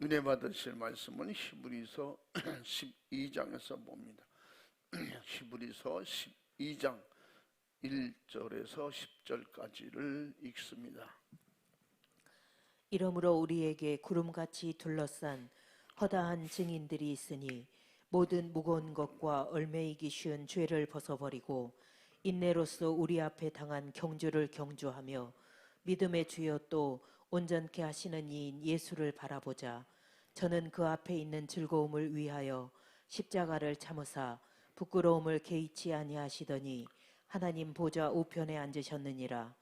은혜 받으실 말씀은 히브리서 12장에서 봅니다. 히브리서 12장 1절에서 10절까지를 읽습니다. 이러므로 우리에게 구름같이 둘러싼 허다한 증인들이 있으니 모든 무거운 것과 얽매이기 쉬운 죄를 벗어버리고 인내로써 우리 앞에 당한 경주를 경주하며 믿음의 주여 또 온전케 하시는 이인 예수를 바라보자. 저는 그 앞에 있는 즐거움을 위하여 십자가를 참으사 부끄러움을 개의치 아니하시더니 하나님 보좌 우편에 앉으셨느니라.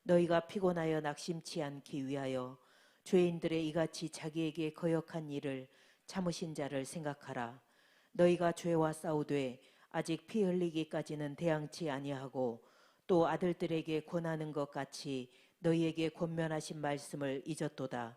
너희가 피곤하여 낙심치 않기 위하여 죄인들의 이같이 자기에게 거역한 일을 참으신 자를 생각하라. 너희가 죄와 싸우되 아직 피 흘리기까지는 대항치 아니하고 또 아들들에게 권하는 것 같이 너희에게 권면하신 말씀을 잊었도다.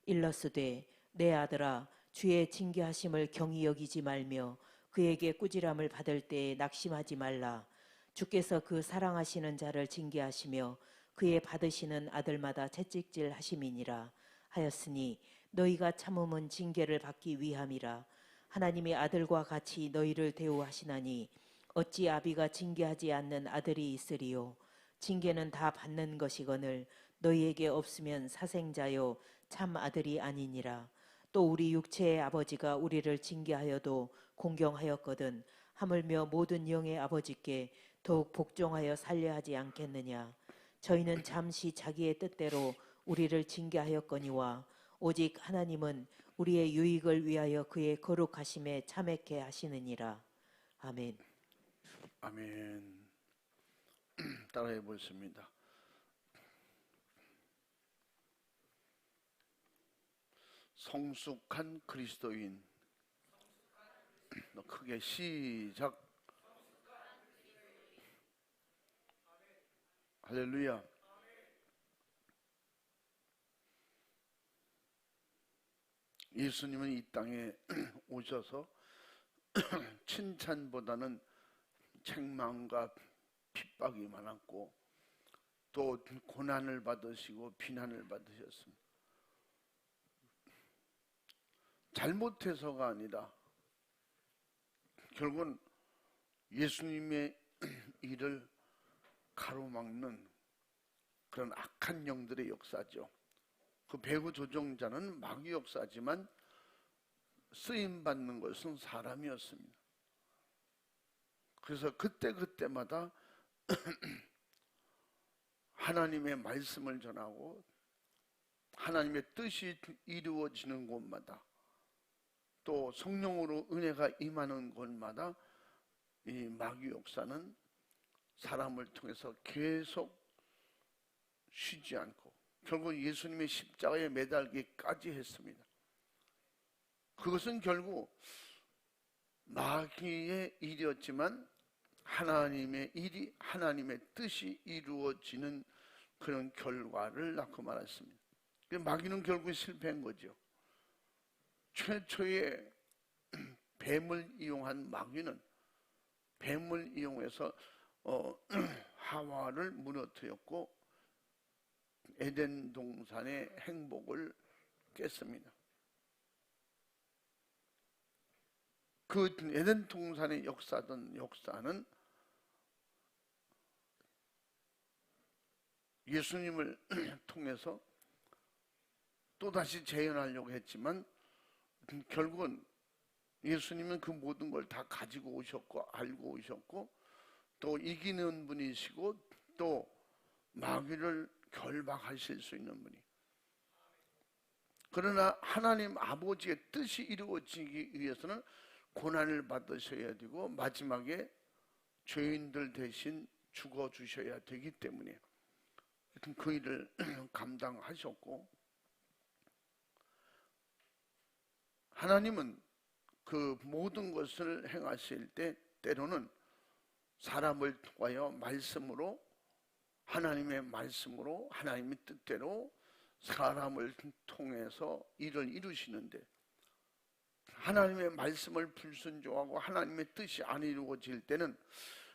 일러스되 내 아들아 주의 징계하심을 경히 여기지 말며 그에게 꾸지람을 받을 때에 낙심하지 말라. 주께서 그 사랑하시는 자를 징계하시며 그의 받으시는 아들마다 채찍질 하심이니라 하였으니 너희가 참음은 징계를 받기 위함이라. 하나님의 아들과 같이 너희를 대우하시나니 어찌 아비가 징계하지 않는 아들이 있으리요. 징계는 다 받는 것이거늘 너희에게 없으면 사생자요 참 아들이 아니니라. 또 우리 육체의 아버지가 우리를 징계하여도 공경하였거든 하물며 모든 영의 아버지께 더욱 복종하여 살려 하지 않겠느냐. 저희는 잠시 자기의 뜻대로 우리를 징계하였거니와 오직 하나님은 우리의 유익을 위하여 그의 거룩하심에 참회케 하시느니라. 아멘. 아멘. 따라해 보겠습니다. 성숙한 그리스도인. 크게 시작. 할렐루야. 예수님은 이 땅에 오셔서 칭찬보다는 책망과 핍박이 많았고 또 고난을 받으시고 비난을 받으셨습니다. 잘못해서가 아니라 결국은 예수님의 일을 가로막는 그런 악한 영들의 역사죠. 그 배후 조종자는 마귀 역사지만 쓰임받는 것은 사람이었습니다. 그래서 그때마다 하나님의 말씀을 전하고 하나님의 뜻이 이루어지는 곳마다 또 성령으로 은혜가 임하는 곳마다 이 마귀 역사는 사람을 통해서 계속 쉬지 않고 결국 예수님의 십자가에 매달기까지 했습니다. 그것은 결국 마귀의 일이었지만 하나님의 일이 하나님의 뜻이 이루어지는 그런 결과를 낳고 말았습니다. 마귀는 결국 실패한 거죠. 최초의 뱀을 이용한 마귀는 뱀을 이용해서 하와를 무너뜨렸고 에덴 동산의 행복을 깼습니다. 그 에덴 동산의 역사는 예수님을 통해서 또다시 재현하려고 했지만 결국은 예수님은 그 모든 걸 다 가지고 오셨고 알고 오셨고 또 이기는 분이시고 또 마귀를 결박하실 수 있는 분이. 그러나 하나님 아버지의 뜻이 이루어지기 위해서는 고난을 받으셔야 되고 마지막에 죄인들 대신 죽어주셔야 되기 때문에 그 일을 감당하셨고, 하나님은 그 모든 것을 행하실 때 때로는 사람을 통하여 말씀으로, 하나님의 말씀으로, 하나님의 뜻대로 사람을 통해서 일을 이루시는데, 하나님의 말씀을 불순종하고 하나님의 뜻이 안 이루어질 때는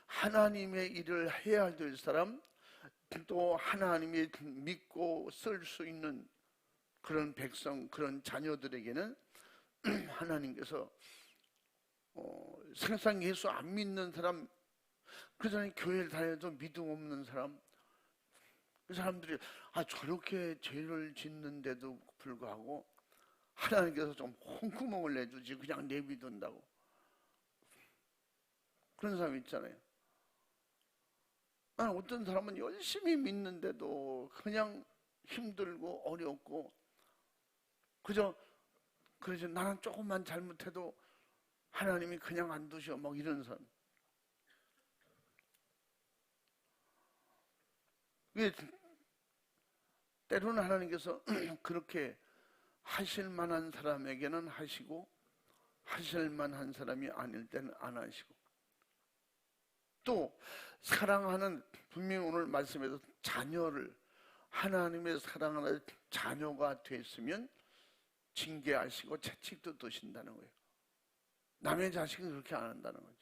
하나님의 일을 해야 될 사람, 또 하나님이 믿고 쓸 수 있는 그런 백성, 그런 자녀들에게는 하나님께서 생상 예수 안 믿는 사람, 그 사람이 교회를 다녀도 믿음 없는 사람, 그 사람들이 저렇게 죄를 짓는데도 불구하고 하나님께서 좀 홍구멍을 내주지 그냥 내비둔다고, 그런 사람 있잖아요. 어떤 사람은 열심히 믿는데도 그냥 힘들고 어렵고 그래서 나는 조금만 잘못해도 하나님이 그냥 안 두셔, 막 이런 사람. 왜 때로는 하나님께서 그렇게 하실 만한 사람에게는 하시고 하실 만한 사람이 아닐 때는 안 하시고, 또 사랑하는, 분명히 오늘 말씀에서 자녀를, 하나님의 사랑하는 자녀가 됐으면 징계하시고 채찍도 드신다는 거예요. 남의 자식은 그렇게 안 한다는 거죠.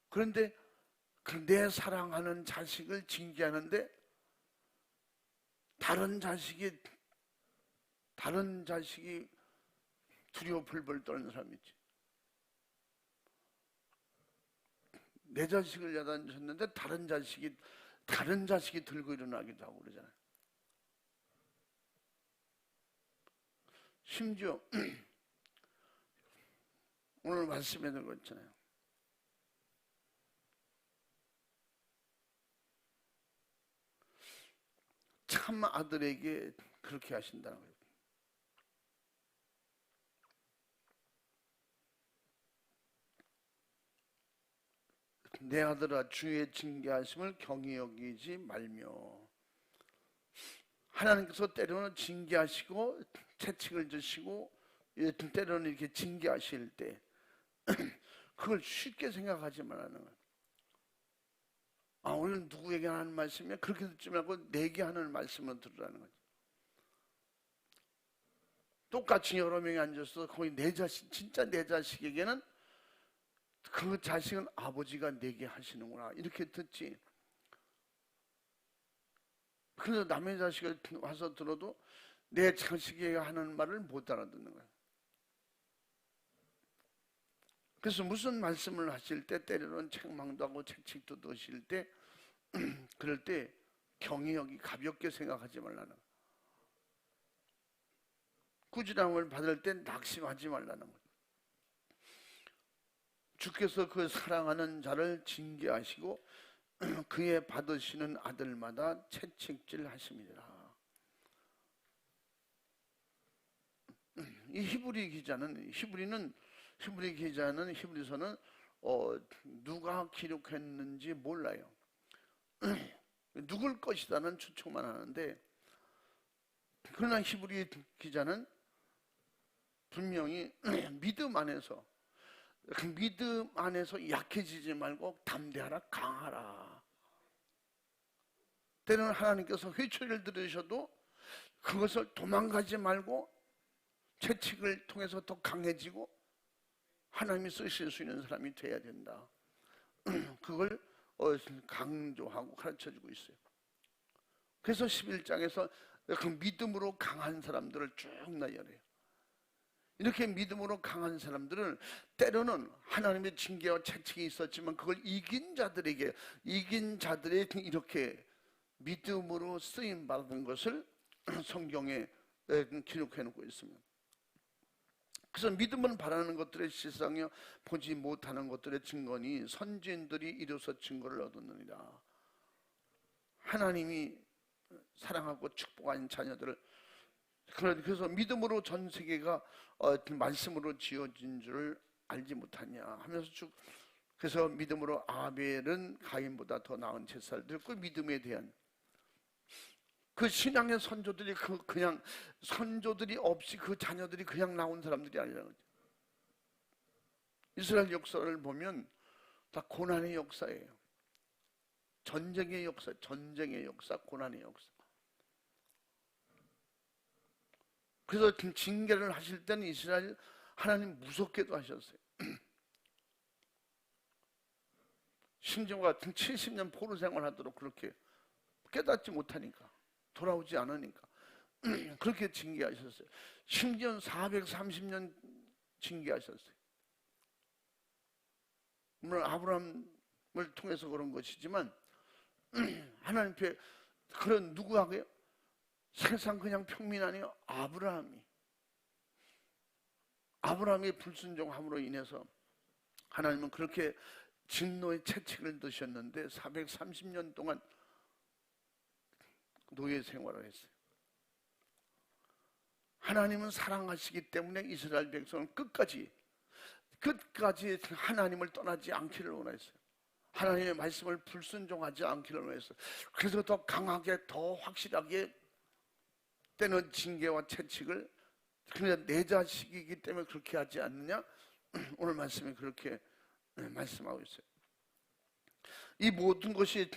그런데 내 사랑하는 자식을 징계하는데 다른 자식이 두려워 벌벌 떠는 사람이 있지. 내 자식을 야단쳤는데 다른 자식이 들고 일어나기도 하고 그러잖아요. 심지어 오늘 말씀에도 그렇잖아요. 참 아들에게 그렇게 하신다는 거예요. 내 아들아, 주의 징계하심을 경히 여기지 말며. 하나님께서 때로는 징계하시고 채찍을 주시고 때로는 이렇게 징계하실 때 그걸 쉽게 생각하지 말라는 거예요. 오늘 누구에게 하는 말씀이야? 그렇게 듣지 말고 내게 하는 말씀을 들으라는 거죠. 똑같이 여러 명이 앉아서 거의 내 자식, 진짜 내 자식에게는 그 자식은 아버지가 내게 하시는구나, 이렇게 듣지. 그래서 남의 자식을 와서 들어도 내 자식에게 하는 말을 못 알아듣는 거예요. 그래서 무슨 말씀을 하실 때 때로는 책망도 하고 채찍도 드실 때 그럴 때 경히 여기 가볍게 생각하지 말라는 거예요. 꾸지람을 받을 때 낙심하지 말라는 거예요. 주께서 그 사랑하는 자를 징계하시고 그의 받으시는 아들마다 채찍질 하심이라. 이 히브리 기자는 히브리서는 누가 기록했는지 몰라요. 누굴 것이다는 추측만 하는데, 그러나 히브리 기자는 분명히 믿음 안에서 약해지지 말고 담대하라, 강하라. 때로는 하나님께서 회초리를 들으셔도 그것을 도망가지 말고 채찍을 통해서 더 강해지고 하나님이 쓰실 수 있는 사람이 돼야 된다. 그걸 강조하고 가르쳐주고 있어요. 그래서 11장에서 그 믿음으로 강한 사람들을 쭉 나열해요. 이렇게 믿음으로 강한 사람들은 때로는 하나님의 징계와 채찍이 있었지만 그걸 이긴 자들에게 이렇게 믿음으로 쓰임 받은 것을 성경에 기록해 놓고 있습니다. 그래서 믿음은 바라는 것들의 실상이요 보지 못하는 것들의 증거니 선지인들이 이로써 증거를 얻었느니라. 하나님이 사랑하고 축복한 자녀들을, 그래서 믿음으로 전 세계가 말씀으로 지어진 줄을 알지 못하냐 하면서 쭉, 그래서 믿음으로 아벨은 가인보다 더 나은 제사를 드렸고, 믿음에 대한 그 신앙의 선조들이 그냥 선조들이 없이 그 자녀들이 그냥 나온 사람들이 아니라는 거죠. 이스라엘 역사를 보면 다 고난의 역사예요. 전쟁의 역사, 고난의 역사. 그래서 징계를 하실 때는 이스라엘 하나님 무섭게도 하셨어요. 심지어 같은 70년 포로 생활하도록 그렇게 깨닫지 못하니까. 돌아오지 않으니까. 그렇게 징계하셨어요. 심지어 430년 징계하셨어요. 물론 아브라함을 통해서 그런 것이지만 하나님 앞에 그런 누구하고요? 세상 그냥 평민 아니에요. 아브라함이 불순종함으로 인해서 하나님은 그렇게 진노의 채찍을 드셨는데 430년 동안 노예 생활을 했어요. 하나님은 사랑하시기 때문에 이스라엘 백성은 끝까지 하나님을 떠나지 않기를 원했어요. 하나님의 말씀을 불순종하지 않기를 원했어요. 그래서 더 강하게 더 확실하게 때는 징계와 채찍을 그냥 내 자식이기 때문에 그렇게 하지 않느냐? 오늘 말씀이 그렇게 말씀하고 있어요. 이 모든 것이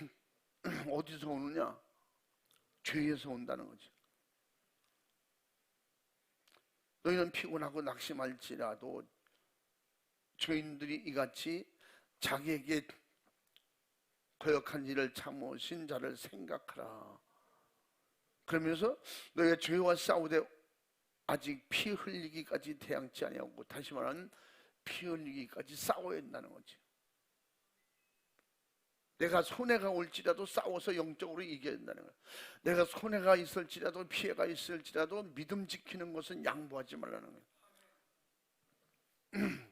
어디서 오느냐? 죄에서 온다는 거죠. 너희는 피곤하고 낙심할지라도 죄인들이 이같이 자기에게 거역한 일을 참으신 자를 생각하라. 그러면서 너희가 죄와 싸우되 아직 피 흘리기까지 대항치 아니하고, 다시 말하면 피 흘리기까지 싸워야 한다는 거지. 내가 손해가 올지라도 싸워서 영적으로 이겨야 된다는 거야. 내가 손해가 있을지라도 피해가 있을지라도 믿음 지키는 것은 양보하지 말라는 거예요.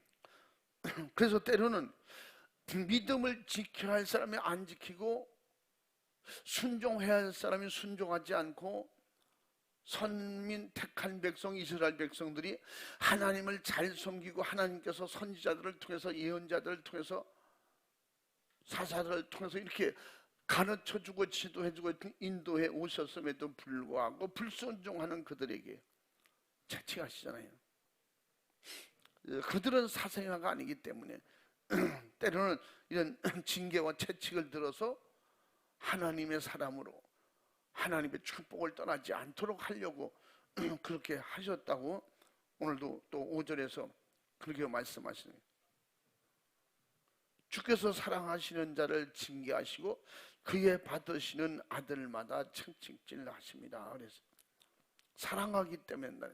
그래서 때로는 믿음을 지켜야 할 사람이 안 지키고 순종해야 할 사람이 순종하지 않고, 선민 택한 백성 이스라엘 백성들이 하나님을 잘 섬기고 하나님께서 선지자들을 통해서 예언자들을 통해서 사사들을 통해서 이렇게 가르쳐주고 지도해주고 인도해 오셨음에도 불구하고 불순종하는 그들에게 채찍하시잖아요. 그들은 사생아가 아니기 때문에 때로는 이런 징계와 채찍을 들어서 하나님의 사람으로 하나님의 축복을 떠나지 않도록 하려고 그렇게 하셨다고 오늘도 또 5절에서 그렇게 말씀하시네요. 주께서 사랑하시는 자를 징계하시고 그의 받으시는 아들마다 채찍질 하십니다. 그래서 사랑하기 때문에,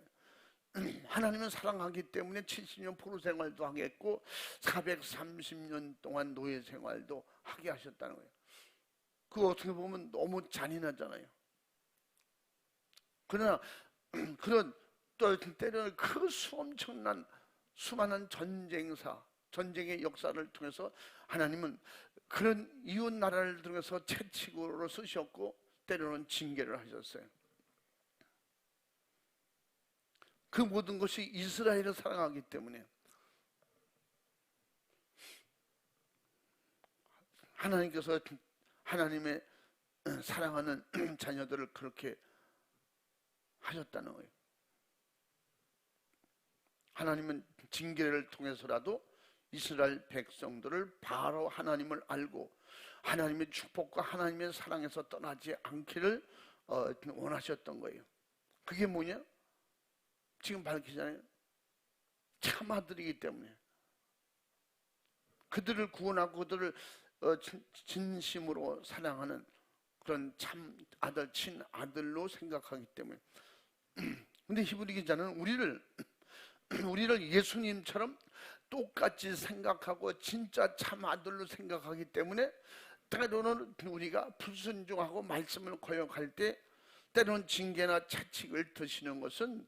하나님은 사랑하기 때문에 70년 포로 생활도 하겠고 430년 동안 노예 생활도 하게 하셨다는 거예요. 그거 어떻게 보면 너무 잔인하잖아요. 그러나 그런 또 때로는 그 엄청난 수많은 전쟁의 역사를 통해서 하나님은 그런 이웃 나라를 통해서 채찍으로 쓰셨고 때로는 징계를 하셨어요. 그 모든 것이 이스라엘을 사랑하기 때문에 하나님께서 하나님의 사랑하는 자녀들을 그렇게 하셨다는 거예요. 하나님은 징계를 통해서라도 이스라엘 백성들을 바로 하나님을 알고 하나님의 축복과 하나님의 사랑에서 떠나지 않기를 원하셨던 거예요. 그게 뭐냐? 지금 밝히잖아요. 참아들이기 때문에 그들을 구원하고 그들을 진심으로 사랑하는 그런 참 아들, 친아들로 생각하기 때문에. 근데 히브리 기자는 우리를 예수님처럼 똑같이 생각하고 진짜 참 아들로 생각하기 때문에 때로는 우리가 불순종하고 말씀을 거역할 때 때로는 징계나 채찍을 드시는 것은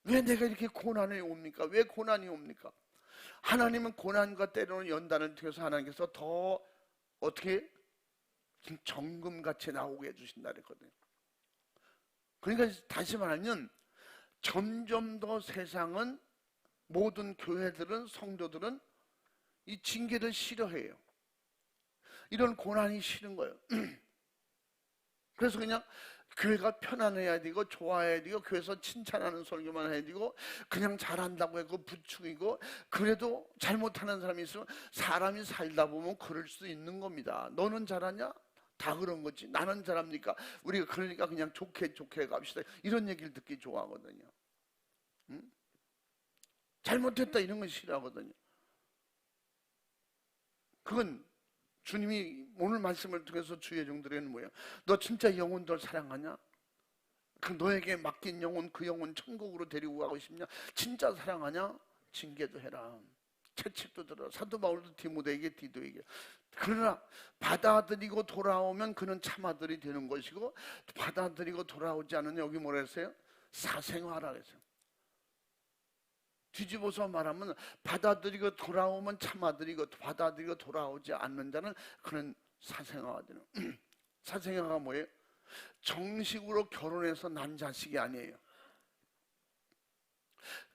왜 내가 이렇게 고난이 옵니까? 왜 고난이 옵니까? 하나님은 고난과 때로는 연단을 통해서 하나님께서 더 어떻게 정금같이 나오게 해주신다 그랬거든요. 그러니까 다시 말하면 점점 더 세상은, 모든 교회들은, 성도들은 이 징계를 싫어해요. 이런 고난이 싫은 거예요. 그래서 그냥 교회가 편안해야 되고 좋아해야 되고 교회에서 칭찬하는 설교만 해야 되고 그냥 잘한다고 해도 부추기고, 그래도 잘못하는 사람이 있으면 사람이 살다 보면 그럴 수 있는 겁니다. 너는 잘하냐? 다 그런 거지. 나는 잘합니까? 우리가 그러니까 그냥 좋게 갑시다. 이런 얘기를 듣기 좋아하거든요. 응? 잘못했다 이런 건 싫어하거든요. 그건 주님이 오늘 말씀을 통해서 주의 종들에게는 뭐예요? 너 진짜 영혼들 사랑하냐? 그 너에게 맡긴 영혼, 그 영혼 천국으로 데리고 가고 싶냐? 진짜 사랑하냐? 징계도 해라. 채찍도 들어. 사도 바울도 디모데에게, 디도에게. 그러나 받아들이고 돌아오면 그는 참아들이 되는 것이고, 받아들이고 돌아오지 않으면 여기 뭐라 했어요? 사생화라 했어요. 뒤집어서 말하면 받아들이고 돌아오면 참아들이고, 받아들이고 돌아오지 않는 자는 그는 사생화가 되는. 사생화가 뭐예요? 정식으로 결혼해서 난 자식이 아니에요.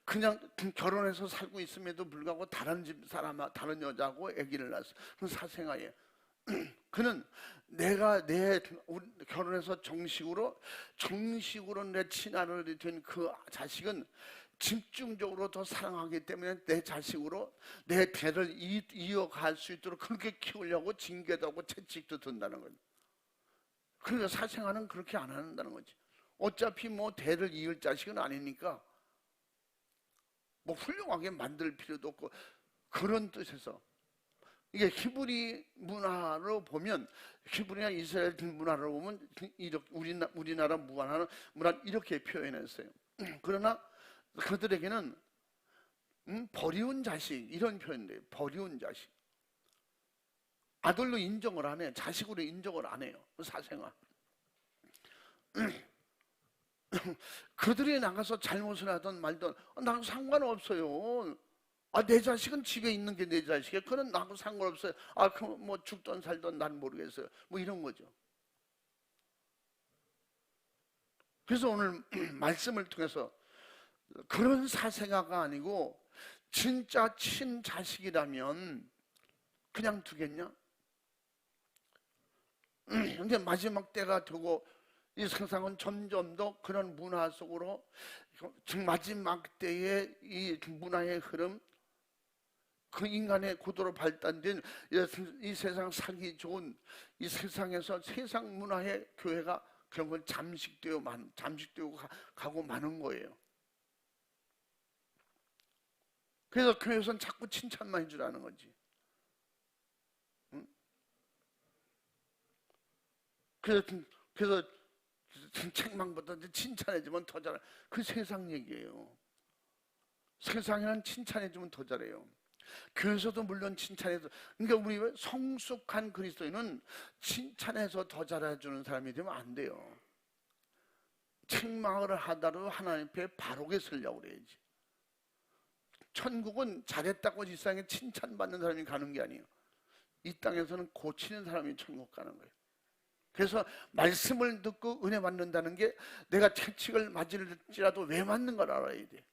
그냥 결혼해서 살고 있음에도 불구하고 다른 집 사람, 다른 여자하고 아기를 낳았어. 그건 사생아예요. 그는 내가 결혼해서 정식으로 내 친아들이 된 그 자식은 집중적으로 더 사랑하기 때문에 내 자식으로 내 대를 이어갈 수 있도록 그렇게 키우려고 징계도 하고 채찍도 든다는 거예요. 그러니까 사생아는 그렇게 안 한다는 거지. 어차피 뭐 대를 이을 자식은 아니니까 뭐 훌륭하게 만들 필요도 없고, 그런 뜻에서 이게 히브리 문화로 보면, 히브리나 이스라엘 문화로 보면 이렇게 우리나라 문화는 이렇게 표현했어요. 그러나 그들에게는 버리운 자식 이런 표현돼요. 버리운 자식. 아들로 인정을 안 해요. 자식으로 인정을 안 해요. 사생아. 그들이 나가서 잘못을 하든 말든 나하고 상관없어요. 내 자식은 집에 있는 게 내 자식이야. 그건 나하고 상관없어요. 그럼 뭐 죽든 살든 난 모르겠어요. 뭐 이런 거죠. 그래서 오늘 말씀을 통해서 그런 사생아가 아니고 진짜 친자식이라면 그냥 두겠냐? 근데 마지막 때가 되고 이 세상은 점점 더 그런 문화 속으로, 마지막 때의 이 문화의 흐름, 그 인간의 고도로 발달된 이 세상 살기 좋은 이 세상에서 세상 문화의 교회가 결국은 잠식되고 가고 마는 거예요. 그래서 교회에서는 자꾸 칭찬만 해주라는 거지. 응? 그래서 책망보다 칭찬해주면 더 잘해. 그 세상 얘기예요. 세상에는 칭찬해주면 더 잘해요. 교회에서도 물론 칭찬해서, 그러니까 우리 성숙한 그리스도인은 칭찬해서 더 잘해주는 사람이 되면 안 돼요. 책망을 하더라도 하나님 앞에 바르게 쓰려고 그래야지. 천국은 잘했다고 이 세상에 칭찬받는 사람이 가는 게 아니에요. 이 땅에서는 고치는 사람이 천국 가는 거예요. 그래서 말씀을 듣고 은혜 받는다는 게, 내가 채찍을 맞을지라도 왜 맞는 걸 알아야 돼.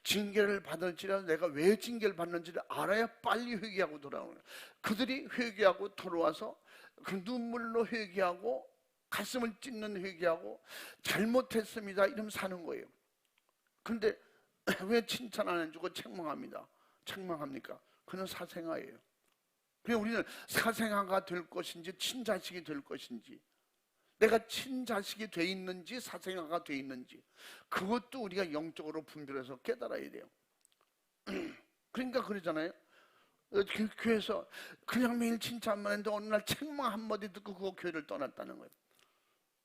징계를 받을지라도 내가 왜 징계를 받는지를 알아야 빨리 회개하고 돌아오는 거예요. 그들이 회개하고 돌아와서 그 눈물로 회개하고 가슴을 찢는 회개하고 잘못했습니다 이러면 사는 거예요. 그런데 왜 칭찬 안 해주고 책망합니까? 그는 사생아예요. 그래서 우리는 사생아가 될 것인지 친자식이 될 것인지, 내가 친자식이 돼 있는지 사생아가 돼 있는지, 그것도 우리가 영적으로 분별해서 깨달아야 돼요. 그러니까 그러잖아요. 교회에서 그냥 매일 칭찬만 했는데 어느 날 책망 한마디 듣고 그거 교회를 떠났다는 거예요.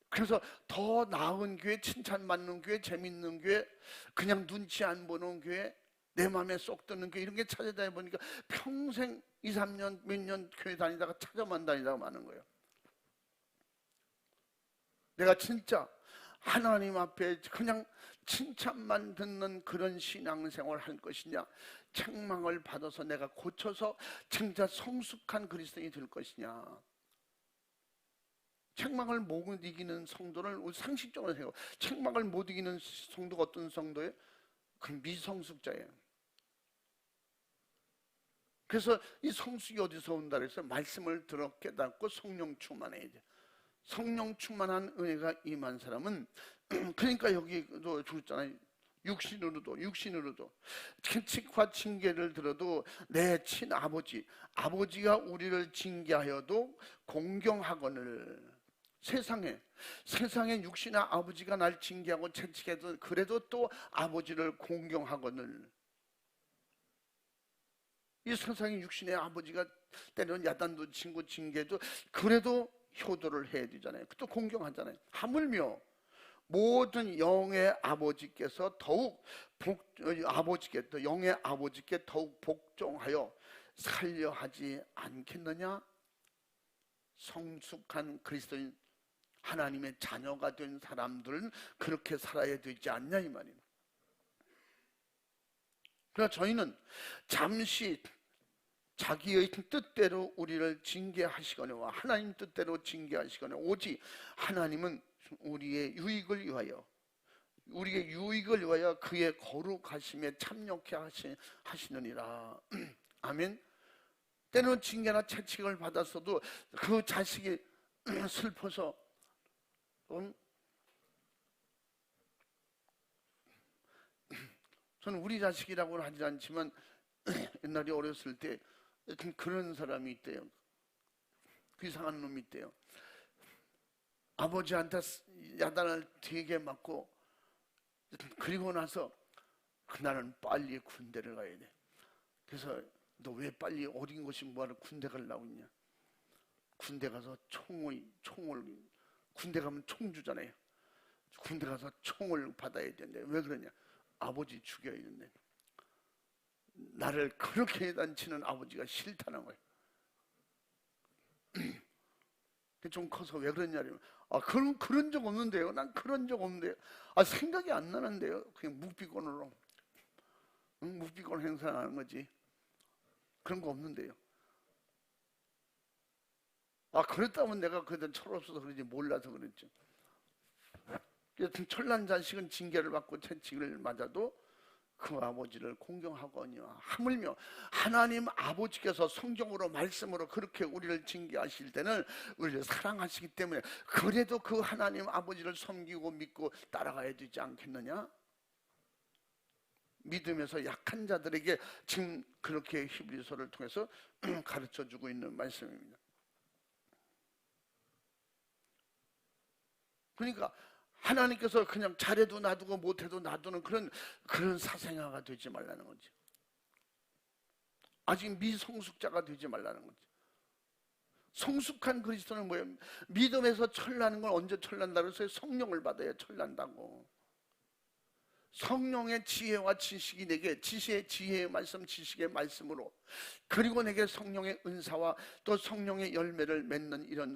그래서 더 나은 교회, 칭찬받는 교회, 재밌는 교회, 그냥 눈치 안 보는 교회, 내 마음에 쏙 드는 교회, 이런 게 찾아다니 보니까 평생 2, 3년, 몇 년 교회 다니다가 찾아만 다니다가 마는 거예요. 내가 진짜 하나님 앞에 그냥 칭찬만 듣는 그런 신앙생활을 할 것이냐, 책망을 받아서 내가 고쳐서 진짜 성숙한 그리스도인이 될 것이냐. 책망을 못 이기는 성도를 상식적으로 생각해요. 책망을 못 이기는 성도가 어떤 성도예요? 그 미성숙자예요. 그래서 이 성숙이 어디서 온다 그래서 말씀을 들어 깨닫고 성령 충만해야 돼. 성령 충만한 은혜가 임한 사람은 그러니까 여기도 주잖아요. 육신으로도 채찍과 징계를 들어도 내 친아버지가 우리를 징계하여도 공경하거늘. 세상에 육신의 아버지가 날 징계하고 채찍해도 그래도 또 아버지를 공경하거늘. 이 세상에 육신의 아버지가 때로는 야단도 친구 징계도 그래도 효도를 해야 되잖아요. 또 공경하잖아요. 하물며 모든 영의 아버지께서 더욱 아버지께 또 영의 아버지께 더욱 복종하여 살려 하지 않겠느냐? 성숙한 그리스도인 하나님의 자녀가 된 사람들은 그렇게 살아야 되지 않냐 이 말이에요. 그러나 저희는 잠시 자기의 뜻대로 우리를 징계하시거니와 하나님 뜻대로 징계하시거니 오직 하나님은 우리의 유익을 위하여 그의 거룩하심에 참여케 하시느니라. 아멘. 때로는 징계나 채찍을 받았어도 그 자식이 슬퍼서 저는 우리 자식이라고는 하지 않지만 옛날에 어렸을 때 그런 사람이 있대요. 그 이상한 놈이 있대요. 아버지한테 야단을 되게 맞고 그리고 나서 나는 빨리 군대를 가야 돼. 그래서 너 왜 빨리 어린 것이 뭐하러 군대 가려고 있냐? 군대 가서 총을 군대 가면 총 주잖아요. 군대 가서 총을 받아야 되는데 왜 그러냐? 아버지 죽여야 되는데 나를 그렇게 해단치는 아버지가 싫다는 거예요. 좀 커서 왜 그러냐면 그런 적 없는데요. 난 그런 적 없는데요. 생각이 안 나는데요. 그냥 묵비권으로 묵비권 행사하는 거지. 그런 거 없는데요. 그랬다면 내가 그때 철없어서 그러지 몰라서 그랬죠. 철난 자식은 징계를 받고 채찍을 맞아도 그 아버지를 공경하거니와 하물며 하나님 아버지께서 성경으로 말씀으로 그렇게 우리를 징계하실 때는 우리를 사랑하시기 때문에 그래도 그 하나님 아버지를 섬기고 믿고 따라가야 되지 않겠느냐? 믿음에서 약한 자들에게 지금 그렇게 히브리서를 통해서 가르쳐주고 있는 말씀입니다. 그러니까 하나님께서 그냥 잘해도 놔두고 못해도 놔두는 그런 사생아가 되지 말라는 거죠. 아직 미성숙자가 되지 말라는 거죠. 성숙한 그리스도는 뭐예요? 믿음에서 철나는 건 언제 철난다 그래서 성령을 받아야 철난다고. 성령의 지혜와 지식이 내게 지혜의 말씀, 지식의 말씀으로 그리고 내게 성령의 은사와 또 성령의 열매를 맺는 이런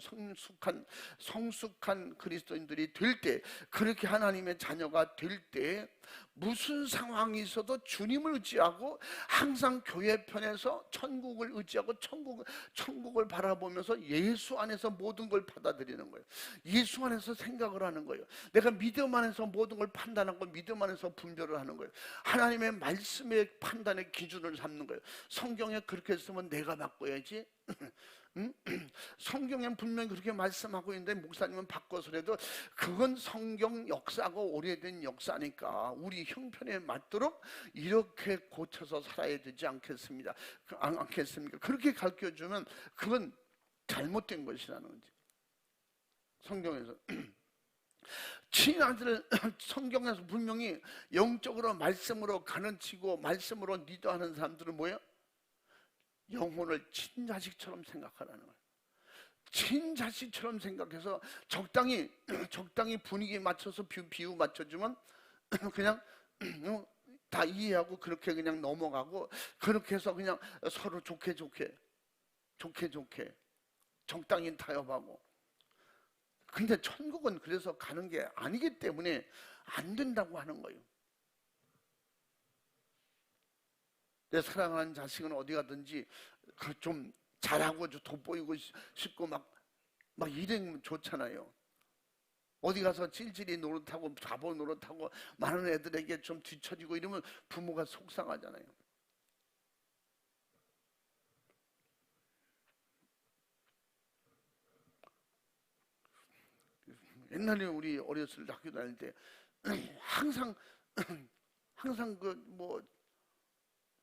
성숙한 그리스도인들이 될 때, 그렇게 하나님의 자녀가 될 때 무슨 상황이 있어도 주님을 의지하고 항상 교회 편에서 천국을 의지하고 천국을 바라보면서 예수 안에서 모든 걸 받아들이는 거예요. 예수 안에서 생각을 하는 거예요. 내가 믿음 안에서 모든 걸 판단하고 믿음 안에서 분별을 하는 거예요. 하나님의 말씀의 판단의 기준을 삼는 거예요. 성경에 그렇게 쓰면 내가 바꿔야지. 성경엔 분명히 그렇게 말씀하고 있는데 목사님은 바꿔서라도 그건 성경 역사고 오래된 역사니까 우리 형편에 맞도록 이렇게 고쳐서 살아야 되지 않겠습니까? 그렇게 가르쳐주면 그건 잘못된 것이라는 거지. 성경에서 친아들을 성경에서 분명히 영적으로 말씀으로 가르치고 말씀으로 리더하는 사람들은 뭐예요? 영혼을 친자식처럼 생각하라는 거예요. 친자식처럼 생각해서 적당히 분위기 맞춰서 비유 맞춰주면 그냥 다 이해하고 그렇게 그냥 넘어가고, 그렇게 해서 그냥 서로 좋게 적당히 타협하고. 근데 천국은 그래서 가는 게 아니기 때문에 안 된다고 하는 거예요. 내 사랑하는 자식은 어디 가든지 좀 잘하고 돋보이고 싶고 막 이러면 좋잖아요. 어디 가서 찔찔이 노릇하고 바보 노릇하고 많은 애들에게 좀 뒤처지고 이러면 부모가 속상하잖아요. 옛날에 우리 어렸을 때 학교 다닐 때 항상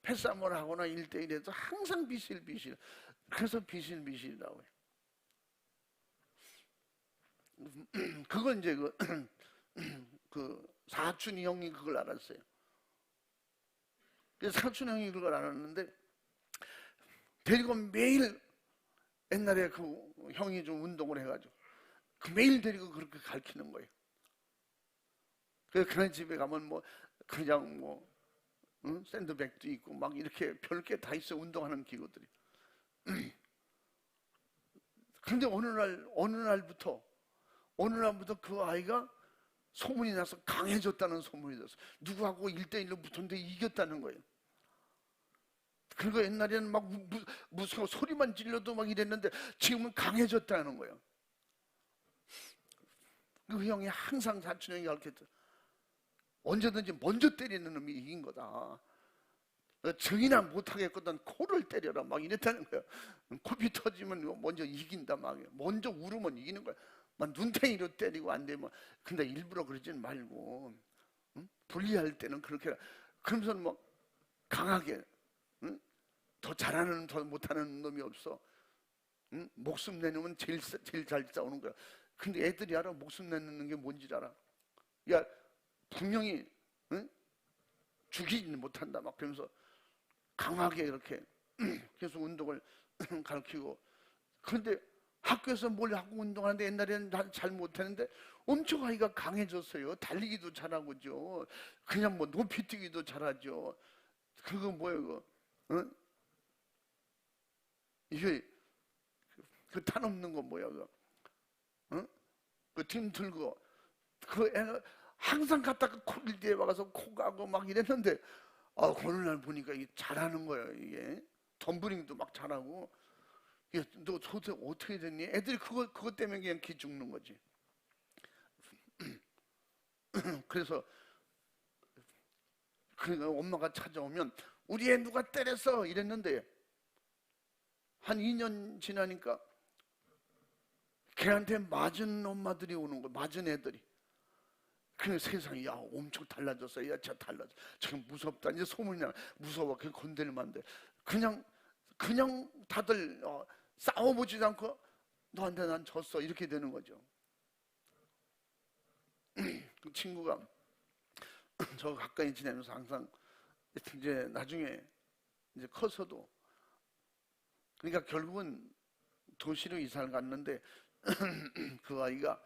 패싸움을 하거나 1대1에서 항상 비실비실. 그래서 비실비실이라고 해요. 그건 이제 그 사촌 형이 그걸 알았어요. 그래서 사촌 형이 그걸 알았는데 데리고 매일, 옛날에 그 형이 좀 운동을 해가지고 매일 데리고 그렇게 가르치는 거예요. 그런 집에 가면 뭐 그냥 뭐 샌드백도 있고 막 이렇게 별게 다 있어. 운동하는 기구들이. 그런데 어느 날부터 그 아이가 소문이 나서 강해졌다는 소문이 났어. 누구하고 1대1로 붙었는데 이겼다는 거예요. 그리고 옛날에는 막 무서워 소리만 질러도 막 이랬는데 지금은 강해졌다는 거예요. 그 형이 항상 사촌 형이 가르쳤죠. 언제든지 먼저 때리는 놈이 이긴 거다. 정이나 못하겠거든 코를 때려라 막 이랬다는 거야. 코피 터지면 먼저 이긴다 막. 먼저 울으면 이기는 거야. 막 눈탱이로 때리고 안 되면. 근데 일부러 그러지는 말고 불리할 때는 그렇게. 그러면서 뭐 강하게 더 잘하는 더 못하는 놈이 없어. 목숨 내놓으면 제일 잘 싸우는 거야. 근데 애들이 알아. 목숨 내놓는 게 뭔지 알아. 야 분명히 죽이지 못한다 막 그러면서 강하게 이렇게 계속 운동을 가르치고. 그런데 학교에서 뭘 하고 운동하는데 옛날에는 잘 못했는데 엄청 아이가 강해졌어요. 달리기도 잘하고죠. 그냥 뭐 높이뛰기도 잘하죠. 그거 뭐예요? 그거? 이게 그 탄 없는 거 뭐야 그거? 그 팀 들고 그 애가 항상 갔다가 코일대에 와서 코 가고 막 이랬는데 어느 날 보니까 이게 잘하는 거예요. 이게 덤블링도 막 잘하고. 너 도대체 어떻게 됐니? 애들이 그것 때문에 그냥 기 죽는 거지. 그래서 그러니까 엄마가 찾아오면 우리 애 누가 때렸어 이랬는데 한 2년 지나니까 걔한테 맞은 엄마들이 오는 거야. 맞은 애들이. 그 세상이 야 엄청 달라졌어. 야 저 달라져. 지금 무섭다. 이제 소문이 나. 무서워. 그 건들면 안 돼. 그냥 다들 싸워보지도 않고 너한테 난 졌어 이렇게 되는 거죠. 그 친구가 저 가까이 지내면서 항상 이제 나중에 이제 커서도 그러니까 결국은 도시로 이사를 갔는데 그 아이가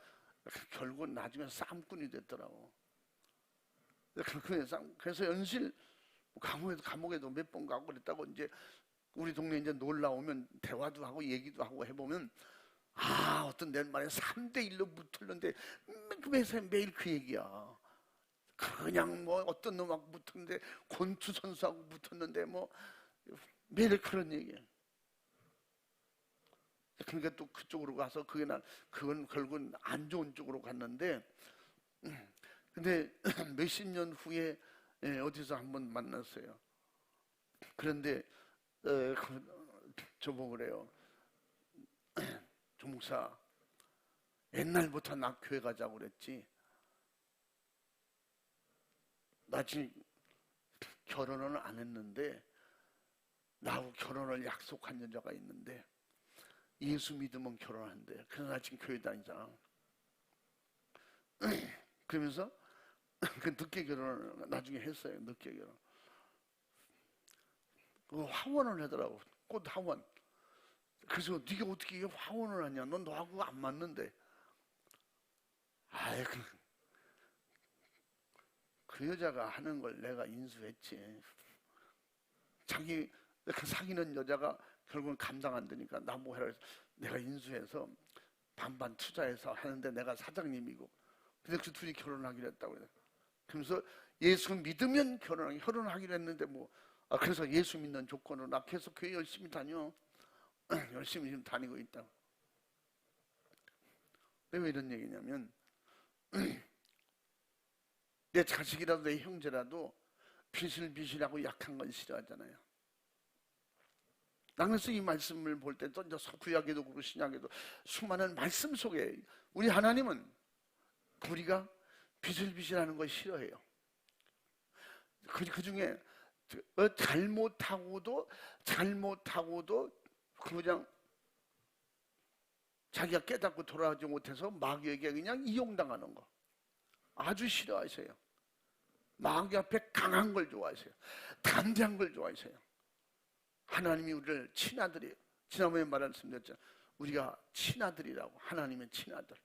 결국은 나중에 싸움꾼이 됐더라고. 그래서 연실 감옥에도 몇 번 가고 그랬다고. 이제 우리 동네 이제 놀러 오면 대화도 하고 얘기도 하고 해보면 어떤 내 말에 3대1로 붙었는데 매일 그 얘기야. 그냥 뭐 어떤 놈하고 붙었는데 권투 선수하고 붙었는데 뭐 매일 그런 얘기야. 그러니까 또 그쪽으로 가서 그건 결국은 안 좋은 쪽으로 갔는데 근데 몇십 년 후에 어디서 한번 만났어요. 그런데 저보고 그래요. 조 목사 옛날부터 나 교회 가자고 그랬지. 나 지금 결혼은 안 했는데 나하고 결혼을 약속한 여자가 있는데 예수 믿으면 결혼한대. 그래서 나 지금 교회 다니잖아. 그러면서 그 늦게 결혼을 나중에 했어요. 늦게 결혼. 그 화원을 하더라고. 꽃 화원. 그래서 네가 어떻게 화원을 하냐? 넌 너하고 안 맞는데. 그 여자가 하는 걸 내가 인수했지. 자기 사귀는 여자가 결국은 감당 안 되니까 나 뭐 해라 해서 내가 인수해서 반반 투자해서 하는데 내가 사장님이고. 근데 그 둘이 결혼하기로 했다고 그래. 그러면서 예수 믿으면 결혼하기로 했는데 뭐 그래서 예수 믿는 조건으로 나 계속 교회 열심히 다녀. 열심히 지금 다니고 있다. 왜 이런 얘기냐면 내 자식이라도 내 형제라도 비실비실하고 약한 건 싫어하잖아요. 그래서 이 말씀을 볼 때 또 구약에도 그렇고 신약에도 수많은 말씀 속에 우리 하나님은 우리가 비실비실하는 걸 싫어해요. 그 중에 잘못하고도 그냥 자기가 깨닫고 돌아오지 못해서 마귀에게 그냥 이용당하는 거 아주 싫어하세요. 마귀 앞에 강한 걸 좋아하세요. 담대한 걸 좋아하세요. 하나님이 우리를 친아들이에요. 지난번에 말씀드렸죠. 우리가 친아들이라고. 하나님의 친아들.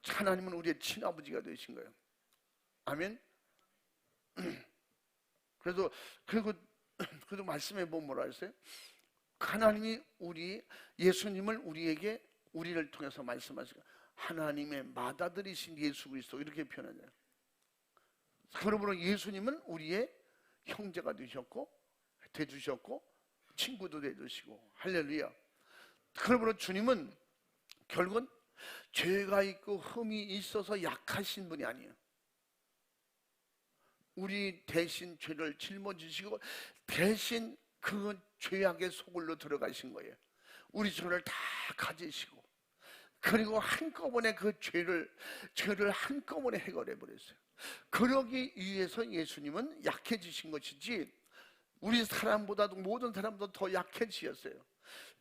하나님은 우리의 친아버지가 되신 거예요. 아멘. 그래도 말씀해 보면 뭐라 했어요? 하나님이 예수님을 우리를 통해서 말씀하시고 하나님의 맏아들이신 예수 그리스도 이렇게 표현하잖아요. 그러므로 예수님은 우리의 형제가 되주셨고 친구도 되주시고 할렐루야. 그러므로 주님은 결국은 죄가 있고 흠이 있어서 약하신 분이 아니에요. 우리 대신 죄를 짊어지시고 대신 그 죄악의 소굴로 들어가신 거예요. 우리 죄를 다 가지시고 그리고 한꺼번에 그 죄를 한꺼번에 해결해 버렸어요. 그러기 위해서 예수님은 약해지신 것이지 우리 사람보다도 모든 사람보다 더 약해지셨어요.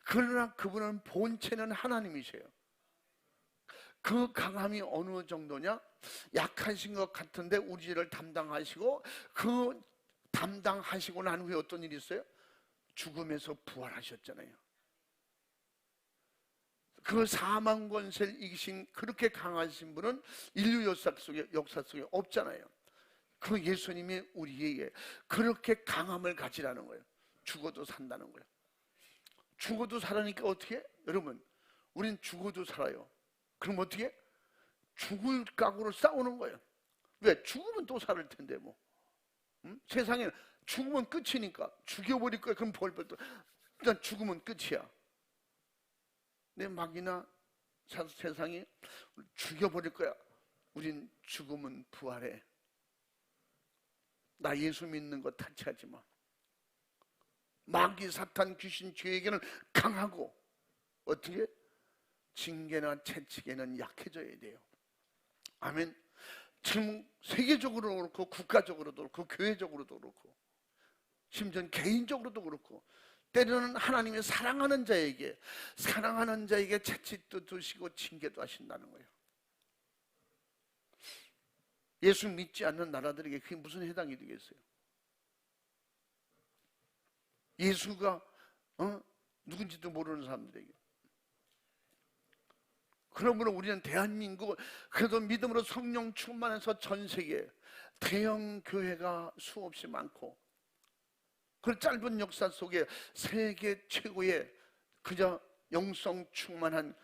그러나 그분은 본체는 하나님이세요. 그 강함이 어느 정도냐? 약하신 것 같은데 우리 죄를 담당하시고 그 담당하시고 난 후에 어떤 일이 있어요? 죽음에서 부활하셨잖아요. 그 사망 권세를 이기신 그렇게 강하신 분은 인류 역사 속에 없잖아요. 그 예수님이 우리에게 그렇게 강함을 가지라는 거예요. 죽어도 산다는 거예요. 죽어도 살아니까 어떻게? 여러분, 우린 죽어도 살아요. 그럼 어떻게? 죽을 각오로 싸우는 거예요. 왜? 죽으면 또 살을 텐데 뭐. 세상에 죽으면 끝이니까 죽여버릴 거야. 그럼 벌벌 일단 죽으면 끝이야. 내 막이나 세상이 죽여버릴 거야. 우린 죽으면 부활해. 나 예수 믿는 거 타치하지 마. 마귀, 사탄, 귀신, 죄에게는 강하고 어떻게? 징계나 채찍에는 약해져야 돼요. 아멘. 지금 세계적으로 그렇고 국가적으로도 그렇고 교회적으로도 그렇고 심지어 개인적으로도 그렇고 때로는 하나님이 사랑하는 자에게 채찍도 두시고 징계도 하신다는 거예요. 예수 믿지 않는 나라들에게 그게 무슨 해당이 되겠어요? 예수가 누군지도 모르는 사람들에게. 그러므로 우리는 대한민국 그래도 믿음으로 성령 충만해서 전 세계 대형 교회가 수없이 많고 그 짧은 역사 속에 세계 최고의 그저 영성 충만한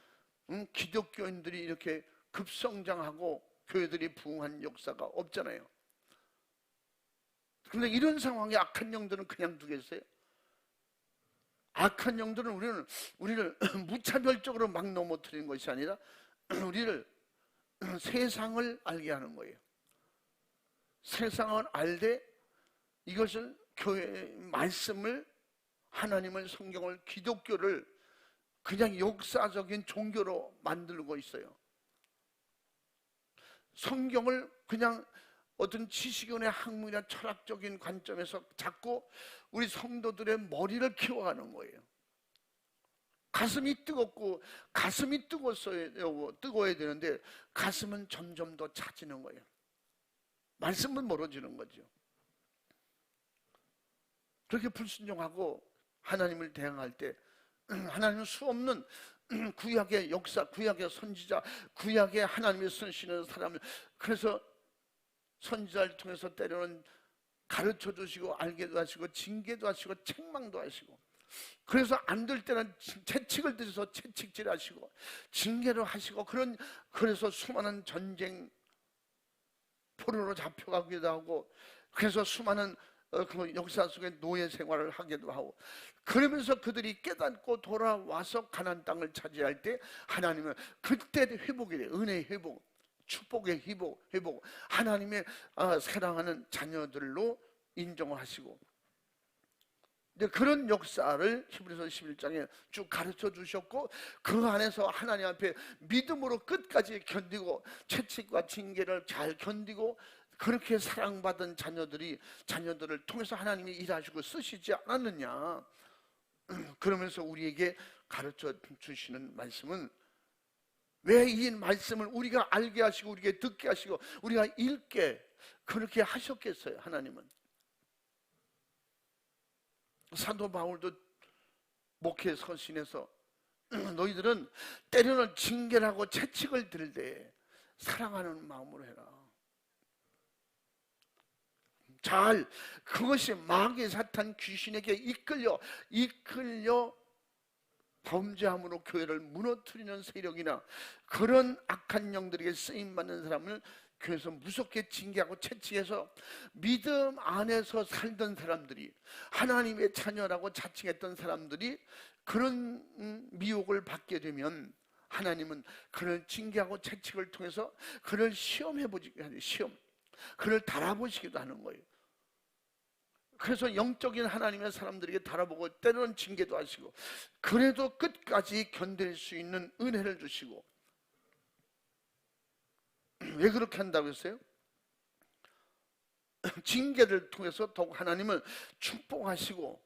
기독교인들이 이렇게 급성장하고 교회들이 부흥한 역사가 없잖아요. 그런데 이런 상황에 악한 영들은 그냥 두겠어요? 악한 영들은 우리를 무차별적으로 막 넘어뜨리는 것이 아니라 우리를 세상을 알게 하는 거예요. 세상을 알되 이것을 교회의 말씀을 하나님을 성경을 기독교를 그냥 역사적인 종교로 만들고 있어요. 성경을 그냥 어떤 지식인의 학문이나 철학적인 관점에서 자꾸 우리 성도들의 머리를 키워가는 거예요. 가슴이 뜨거워야 되는데 가슴은 점점 더 차지는 거예요. 말씀은 멀어지는 거죠. 그렇게 불순종하고 하나님을 대항할 때 하나님은 수없는 구약의 역사, 구약의 선지자, 구약의 하나님이 쓰시는 사람을 그래서 선지자를 통해서 때로는 가르쳐 주시고 알게도 하시고 징계도 하시고 책망도 하시고 그래서 안 될 때는 채찍을 들여서 채찍질 하시고 징계를 하시고 그래서 수많은 전쟁 포로로 잡혀가기도 하고 그래서 수많은 그 역사 속에 노예 생활을 하기도 하고 그러면서 그들이 깨닫고 돌아와서 가나안 땅을 차지할 때 하나님은 그때 회복이 돼요. 은혜의 회복, 축복의 회복 하나님의 사랑하는 자녀들로 인정하시고 그런 역사를 히브리서 11장에 쭉 가르쳐 주셨고 그 안에서 하나님 앞에 믿음으로 끝까지 견디고 채찍과 징계를 잘 견디고 그렇게 사랑받은 자녀들을 통해서 하나님이 일하시고 쓰시지 않았느냐. 그러면서 우리에게 가르쳐 주시는 말씀은 왜 이 말씀을 우리가 알게 하시고 우리에게 듣게 하시고 우리가 읽게 그렇게 하셨겠어요? 하나님은 사도 바울도 목회 서신에서 너희들은 때로는 징계를 하고 채찍을 들되 사랑하는 마음으로 해라. 잘 그것이 마귀 사탄 귀신에게 이끌려 범죄함으로 교회를 무너뜨리는 세력이나 그런 악한 영들에게 쓰임받는 사람을 교회에서 무섭게 징계하고 채찍해서 믿음 안에서 살던 사람들이, 하나님의 자녀라고 자칭했던 사람들이 그런 미혹을 받게 되면 하나님은 그를 징계하고 채찍을 통해서 그를 시험해보기도 하는, 그를 달아보시기도 하는 거예요. 그래서 영적인 하나님의 사람들에게 달아보고 때로는 징계도 하시고, 그래도 끝까지 견딜 수 있는 은혜를 주시고. 왜 그렇게 한다고 했어요? 징계를 통해서 더욱 하나님을 축복하시고,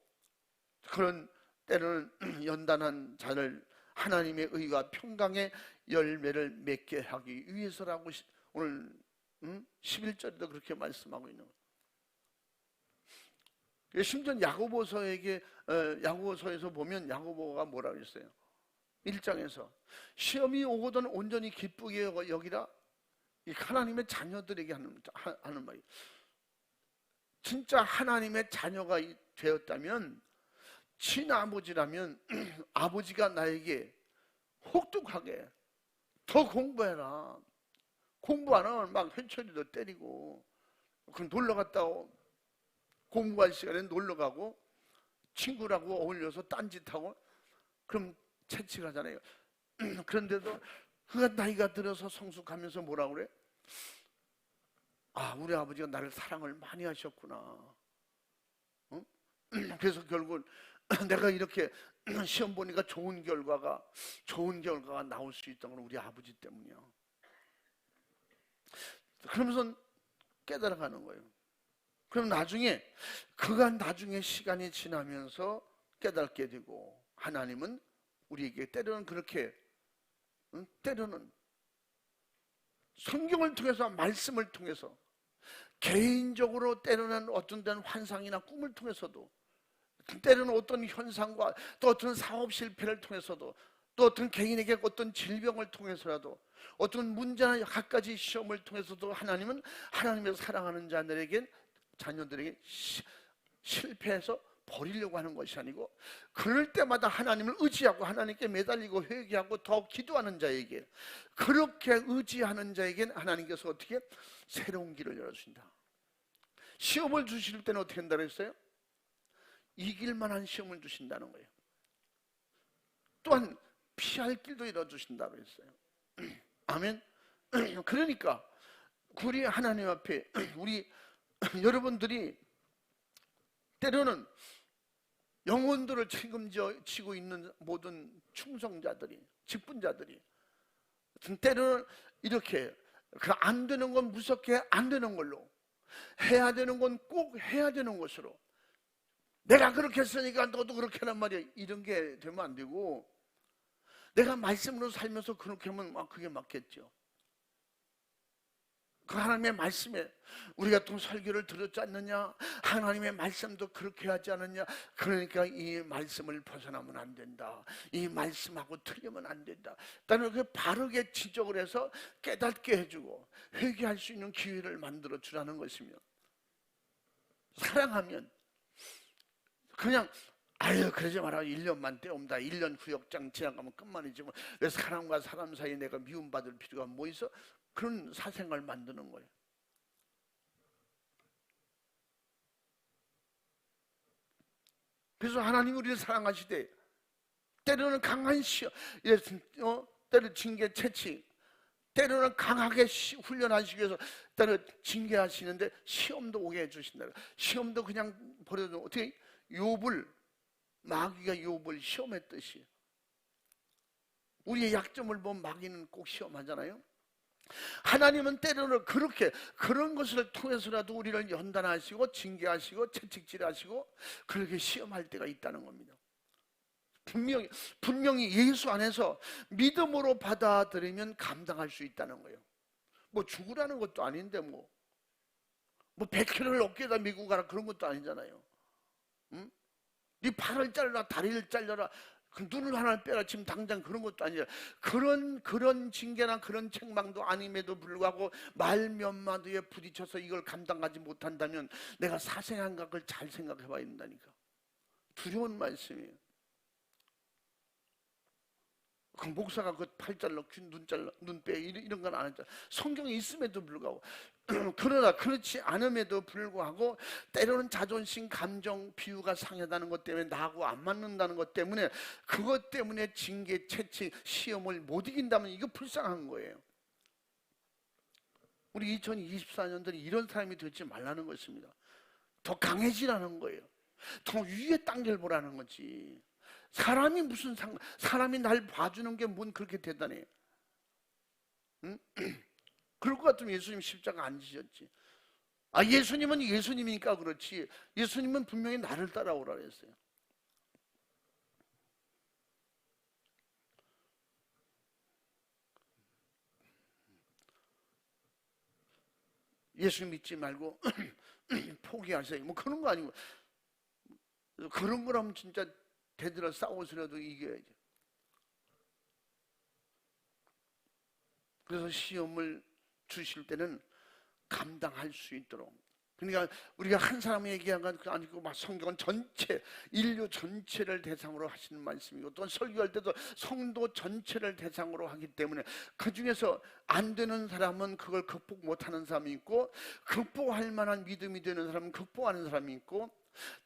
그런 때로는 연단한 자를 하나님의 의와 평강의 열매를 맺게 하기 위해서라고 오늘 11절에도 그렇게 말씀하고 있는 거예요. 심지어 야고보서에서 보면 야고보가 뭐라고 했어요? 1장에서 시험이 오거든 온전히 기쁘게 여기라. 하나님의 자녀들에게 하는 말이에요. 진짜 하나님의 자녀가 되었다면, 친아버지라면 아버지가 나에게 혹독하게 더 공부해라, 공부 안 하면 막 회초리도 때리고, 그럼 놀러 갔다 공부할 시간에 놀러 가고 친구라고 어울려서 딴짓하고, 그럼 채찍하잖아요. 그런데도 그가 나이가 들어서 성숙하면서 뭐라고 그래? 아, 우리 아버지가 나를 사랑을 많이 하셨구나. 그래서 결국 내가 이렇게 시험 보니까 좋은 결과가 나올 수 있던 건 우리 아버지 때문이야. 그러면서 깨달아가는 거예요. 그럼 그가 나중에 시간이 지나면서 깨닫게 되고, 하나님은 우리에게 때로는 그렇게, 때로는 성경을 통해서, 말씀을 통해서, 개인적으로 때로는 어떤 데는 환상이나 꿈을 통해서도, 때로는 어떤 현상과 또 어떤 사업 실패를 통해서도, 또 어떤 개인에게 어떤 질병을 통해서라도, 어떤 문제나 갖가지 시험을 통해서도 하나님은 하나님의 사랑하는 자녀들에게 실패해서 버리려고 하는 것이 아니고, 그럴 때마다 하나님을 의지하고 하나님께 매달리고 회개하고 더 기도하는 자에게, 그렇게 의지하는 자에게는 하나님께서 어떻게 새로운 길을 열어주신다. 시험을 주실 때는 어떻게 한다고 했어요? 이길 만한 시험을 주신다는 거예요. 또한 피할 길도 열어주신다고 했어요. 아멘. 그러니까 우리 하나님 앞에 우리 여러분들이 때로는 영혼들을 책임지고 있는 모든 충성자들이, 직분자들이 때로는 이렇게 안 되는 건 무섭게 안 되는 걸로, 해야 되는 건 꼭 해야 되는 것으로, 내가 그렇게 했으니까 너도 그렇게 하란 말이야, 이런 게 되면 안 되고, 내가 말씀으로 살면서 그렇게 하면 그게 맞겠죠. 그 하나님의 말씀에 우리가 또 설교를 들었지 않느냐, 하나님의 말씀도 그렇게 하지 않느냐, 그러니까 이 말씀을 벗어나면 안 된다, 이 말씀하고 틀리면 안 된다. 나는 그 바르게 지적을 해서 깨닫게 해주고 회개할 수 있는 기회를 만들어 주라는 것이며, 사랑하면 그냥 그러지 마라, 1년만 때웁니다, 1년 구역장 지나가면 끝만이지 왜 사람과 사람 사이에 내가 미움받을 필요가 뭐 있어? 그런 사생활 만드는 거예요. 그래서 하나님 우리를 사랑하시되, 때로는 강한 시험, 때로는 징계, 채찍, 때로는 강하게 훈련하시기 위해서 때로는 징계하시는데 시험도 오게 해주신다. 시험도 그냥 버려도, 어떻게 마귀가 욥을 시험했듯이, 우리의 약점을 보면 마귀는 꼭 시험하잖아요. 하나님은 때로는 그런 것을 통해서라도 우리를 연단하시고 징계하시고 채찍질하시고 그렇게 시험할 때가 있다는 겁니다. 분명히 예수 안에서 믿음으로 받아들이면 감당할 수 있다는 거예요. 뭐 죽으라는 것도 아닌데 뭐 100kg를 어깨에다 메고 가라 그런 것도 아니잖아요. 네 팔을 잘라 다리를 잘라라 그 눈을 하나 빼라 지금 당장 그런 것도 아니라 그런 징계나 그런 책망도 아님에도 불구하고 말 몇 마디에 부딪혀서 이걸 감당하지 못한다면 내가 사생활각을 잘 생각해 봐야 된다니까. 두려운 말씀이에요. 그 목사가 그 팔 잘라, 눈 잘라, 눈 빼 이런 건 안 했잖아. 성경에 있음에도 불구하고 그러나 그렇지 않음에도 불구하고 때로는 자존심, 감정, 비유가 상하다는 것 때문에 나하고 안 맞는다는 것 때문에 그것 때문에 징계, 채찍, 시험을 못 이긴다면 이거 불쌍한 거예요. 우리 2024년도는 이런 사람이 되지 말라는 것입니다. 더 강해지라는 거예요. 더 위에 단계를 보라는 거지. 사람이 무슨 사람이 날 봐주는 게 뭔 그렇게 대단해? 응? 그럴 것 같으면 예수님 십자가 안 지셨지. 아, 예수님은 예수님이니까 그렇지. 예수님은 분명히 나를 따라오라 그랬어요. 예수 믿지 말고 포기하세요. 뭐 그런 거 아니고. 그런 거라면 진짜 대들어 싸워서라도 이겨야죠. 그래서 시험을 주실 때는 감당할 수 있도록. 그러니까 우리가 한 사람이 얘기한 건 아니고 막 성경은 전체 인류 전체를 대상으로 하시는 말씀이고 또 설교할 때도 성도 전체를 대상으로 하기 때문에 그 중에서 안 되는 사람은 그걸 극복 못하는 사람이 있고 극복할 만한 믿음이 되는 사람은 극복하는 사람이 있고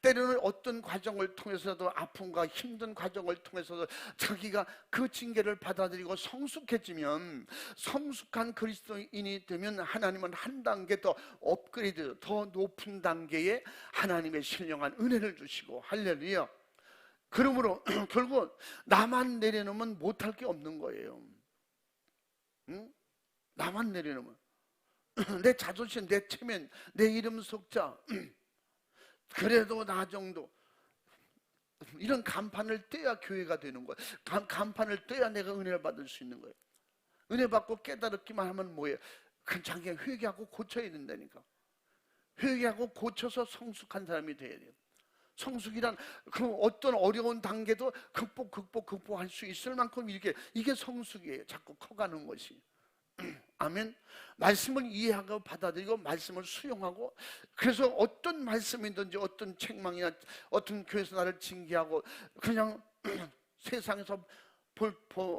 때로는 어떤 과정을 통해서도 아픔과 힘든 과정을 통해서도 자기가 그 징계를 받아들이고 성숙해지면 성숙한 그리스도인이 되면 하나님은 한 단계 더 업그레이드 더 높은 단계에 하나님의 신령한 은혜를 주시고 할렐루야. 그러므로 결국 나만 내려놓으면 못할 게 없는 거예요. 응? 나만 내려놓으면 내 자존심, 내 체면, 내 이름 속자 그래도 나 정도 이런 간판을 떼야 교회가 되는 거예요. 간판을 떼야 내가 은혜를 받을 수 있는 거예요. 은혜 받고 깨달았기만 하면 뭐예요? 그냥 자기가 회개하고 고쳐야 된다니까. 회개하고 고쳐서 성숙한 사람이 돼야 돼요. 성숙이란 그 어떤 어려운 단계도 극복할 수 있을 만큼 이게 성숙이에요. 자꾸 커가는 것이. 아멘. 말씀을 이해하고 받아들이고 말씀을 수용하고 그래서 어떤 말씀이든지 어떤 책망이나 어떤 교회에서 나를 징계하고 그냥 세상에서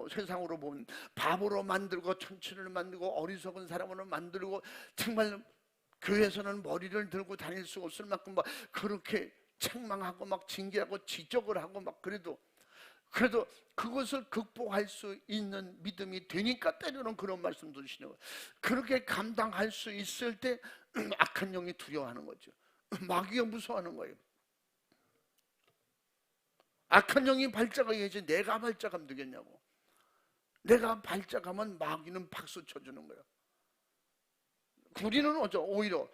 세상으로 보면 바보로 만들고 천치를 만들고 어리석은 사람으로 만들고 정말 교회에서는 머리를 들고 다닐 수 없을 만큼 막 그렇게 책망하고 막 징계하고 지적을 하고 막 그래도 그것을 극복할 수 있는 믿음이 되니까 때로는 그런 말씀도 주시는 거예요. 그렇게 감당할 수 있을 때 악한 영이 두려워하는 거죠. 마귀가 무서워하는 거예요. 악한 영이 발작하야지 내가 발작하면 되겠냐고. 내가 발작하면 마귀는 박수 쳐주는 거예요. 우리는 오히려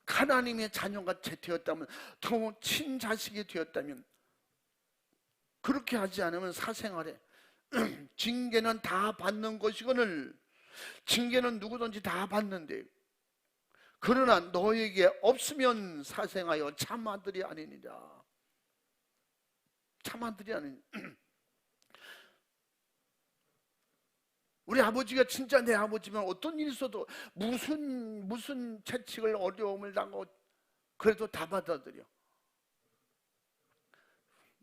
하나님의 자녀가 되었다면 더 친자식이 되었다면 그렇게 하지 않으면 사생활에 징계는 다 받는 것이거늘 징계는 누구든지 다 받는데 그러나 너에게 없으면 사생하여 참아들이 아니니라. 참아들이 아니니. 우리 아버지가 진짜 내 아버지면 어떤 일이 있어도 무슨 채찍을 어려움을 당하고 그래도 다 받아들여.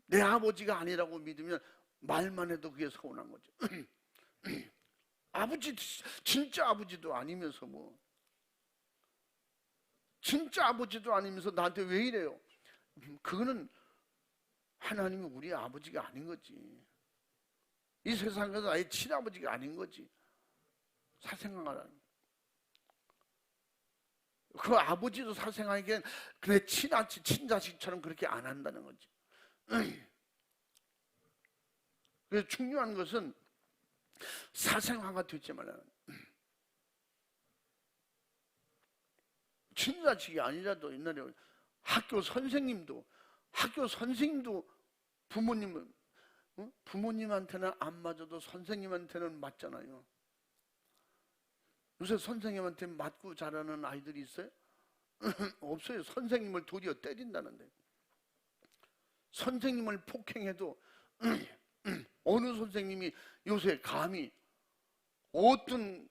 내 아버지가 아니라고 믿으면 말만 해도 그게 서운한 거죠. 아버지, 진짜 아버지도 아니면서 뭐 진짜 아버지도 아니면서 나한테 왜 이래요? 그거는 하나님이 우리 아버지가 아닌 거지. 이 세상에서 아예 친아버지가 아닌 거지. 사생활하는 그 아버지도 사생활에게 그래 친자식처럼 그렇게 안 한다는 거지. 그래서 중요한 것은 사생화가 되지 말라는 친자식이 아니라도 옛날에 학교 선생님도 부모님한테는 안 맞아도 선생님한테는 맞잖아요. 요새 선생님한테 맞고 자라는 아이들이 있어요? 없어요. 선생님을 도리어 때린다는데 선생님을 폭행해도 어느 선생님이 요새 감히 어떤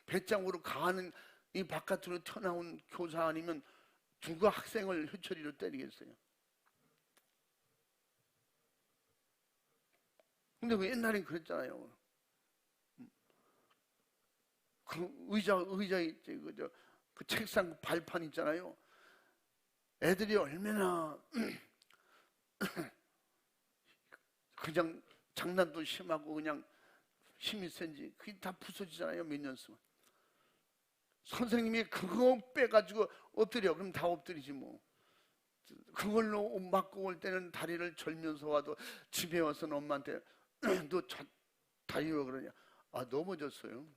배짱으로 가는 이 바깥으로 튀어나온 교사 아니면 누가 학생을 회초리로 때리겠어요? 근데 왜 옛날엔 그랬잖아요. 그 의자에 그 책상 발판 있잖아요. 애들이 얼마나 그냥 장난도 심하고 그냥 힘이 센지 그게 다 부서지잖아요. 몇 년 쓰면. 선생님이 그거 빼가지고 엎드려. 그럼 다 엎드리지 뭐. 그걸로 맞고 올 때는 다리를 절면서 와도 집에 와서는 엄마한테 너 다리 왜 그러냐? 아, 넘어졌어요.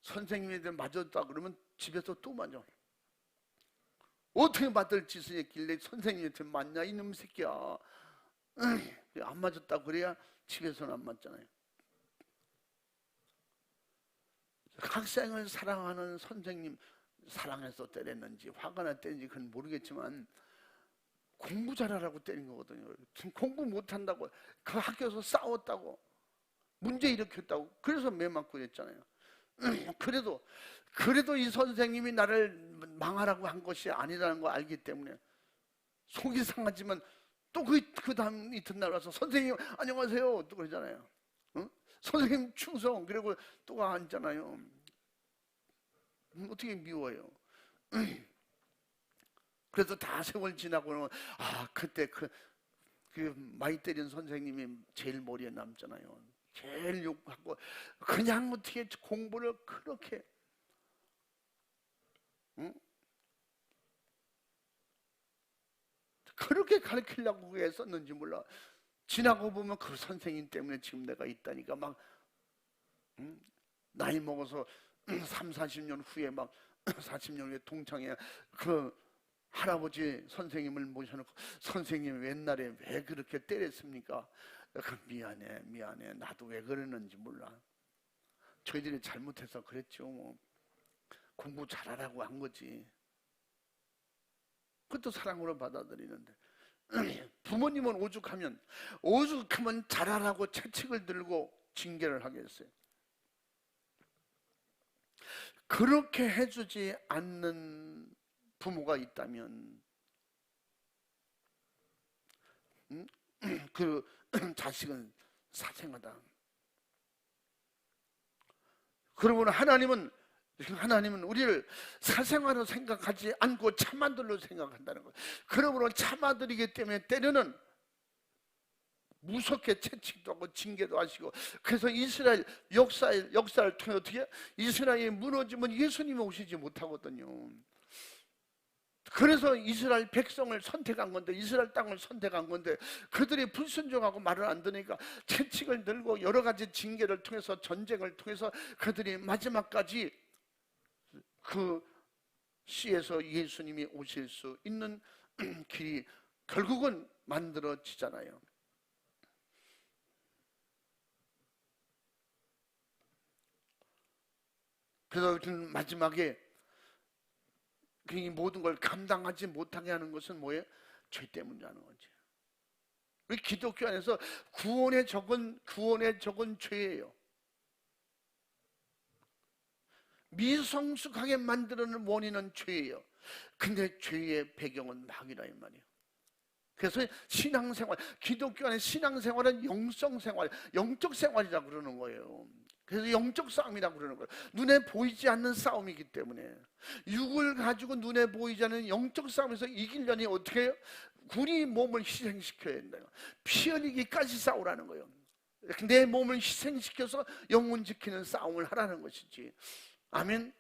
선생님한테 맞았다 그러면 집에서 또 맞아. 어떻게 맞을 짓을 했길래 선생님한테 맞냐 이놈 새끼야. 안 맞았다 그래야 집에서는 안 맞잖아요. 학생을 사랑하는 선생님, 사랑해서 때렸는지 화가 나 때린지 그건 모르겠지만 공부 잘하라고 때린 거거든요. 공부 못한다고, 그 학교에서 싸웠다고, 문제 일으켰다고, 그래서 매 맞고 그랬잖아요. 그래도 이 선생님이 나를 망하라고 한 것이 아니라는 거 알기 때문에 속이 상하지만 또 그 다음 이튿날 와서 선생님 안녕하세요 또 그러잖아요. 응? 선생님 충성, 그리고 또 앉잖아요. 어떻게 미워요? 그래서 다 세월 지나고는 그때 그 많이 때린 선생님이 제일 머리에 남잖아요. 제일 욕하고 그냥 어떻게 공부를 그렇게 그렇게 가르치려고 했었는지 몰라. 지나고 보면 그 선생님 때문에 지금 내가 있다니까. 막 나이 먹어서 3, 40년 후에 막 40년 후에 동창회 그 할아버지 선생님을 모셔놓고 선생님 옛날에 왜 그렇게 때렸습니까? 미안해 나도 왜 그러는지 몰라. 저희들이 잘못해서 그랬죠. 뭐. 공부 잘하라고 한 거지. 그것도 사랑으로 받아들이는데 부모님은 오죽하면 잘하라고 채찍을 들고 징계를 하겠어요. 그렇게 해주지 않는 부모가 있다면 그 자식은 사생하다. 그러므로 하나님은 우리를 사생아로 생각하지 않고 참아들로 생각한다는 거예요. 그러므로 참아들이기 때문에 때로는 무섭게 채찍도 하고 징계도 하시고. 그래서 이스라엘 역사를 통해 어떻게 이스라엘이 무너지면 예수님이 오시지 못하거든요. 그래서 이스라엘 백성을 선택한 건데, 이스라엘 땅을 선택한 건데 그들이 불순종하고 말을 안 들으니까 채찍을 들고 여러 가지 징계를 통해서, 전쟁을 통해서 그들이 마지막까지 그 씨에서 예수님이 오실 수 있는 길이 결국은 만들어지잖아요. 그래서 마지막에 이 모든 걸 감당하지 못하게 하는 것은 뭐예요? 죄 때문이라는 거지. 우리 기독교 안에서 구원의 적은 죄예요. 미성숙하게 만드는 원인은 죄예요. 근데 죄의 배경은 마귀라 이 말이에요. 그래서 신앙생활, 기독교 안에 신앙생활은 영성생활, 영적 생활이라고 그러는 거예요. 그래서 영적 싸움이라고 그러는 거예요. 눈에 보이지 않는 싸움이기 때문에. 육을 가지고 눈에 보이지 않는 영적 싸움에서 이기려니 어떻게 해요? 우리 몸을 희생시켜야 된다요. 피 흘리기까지 싸우라는 거예요. 내 몸을 희생시켜서 영혼 지키는 싸움을 하라는 것이지. 아멘.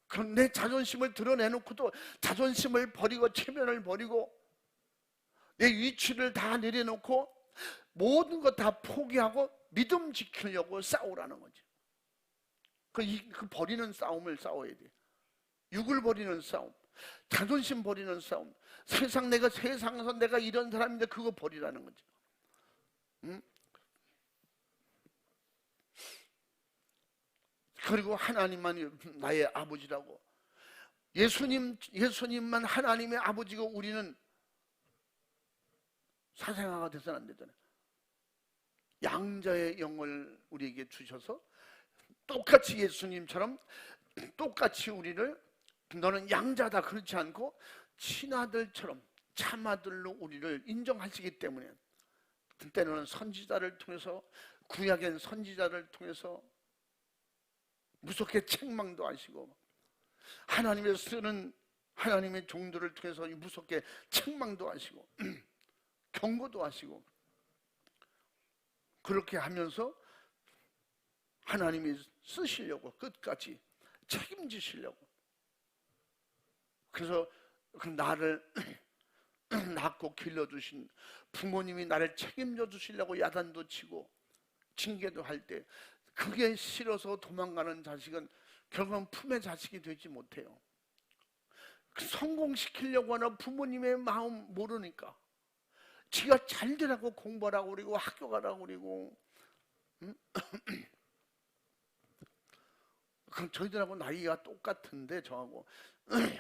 그럼 내 자존심을 드러내놓고도 자존심을 버리고 체면을 버리고 내 위치를 다 내려놓고 모든 것 다 포기하고 믿음 지키려고 싸우라는 거죠. 그 버리는 싸움을 싸워야 돼. 육을 버리는 싸움, 자존심 버리는 싸움, 세상에서 내가 이런 사람인데 그거 버리라는 거죠. 응? 그리고 하나님만 나의 아버지라고, 예수님만 하나님의 아버지고 우리는 사생아가 돼서는 안 되잖아요. 양자의 영을 우리에게 주셔서 똑같이 예수님처럼 똑같이 우리를 너는 양자다 그렇지 않고 친아들처럼 참아들로 우리를 인정하시기 때문에 때로는 선지자를 통해서 구약의 선지자를 통해서 무섭게 책망도 하시고 하나님의 쓰는 하나님의 종들을 통해서 무섭게 책망도 하시고 경고도 하시고 그렇게 하면서 하나님이 쓰시려고 끝까지 책임지시려고 그래서 그 나를 낳고 길러주신 부모님이 나를 책임져 주시려고 야단도 치고 징계도 할 때 그게 싫어서 도망가는 자식은 결국은 품의 자식이 되지 못해요. 성공시키려고 하는 부모님의 마음 모르니까 지가 잘 되라고 공부하라고 그러고 학교 가라고 그러고 그럼 저희들하고 나이가 똑같은데 저하고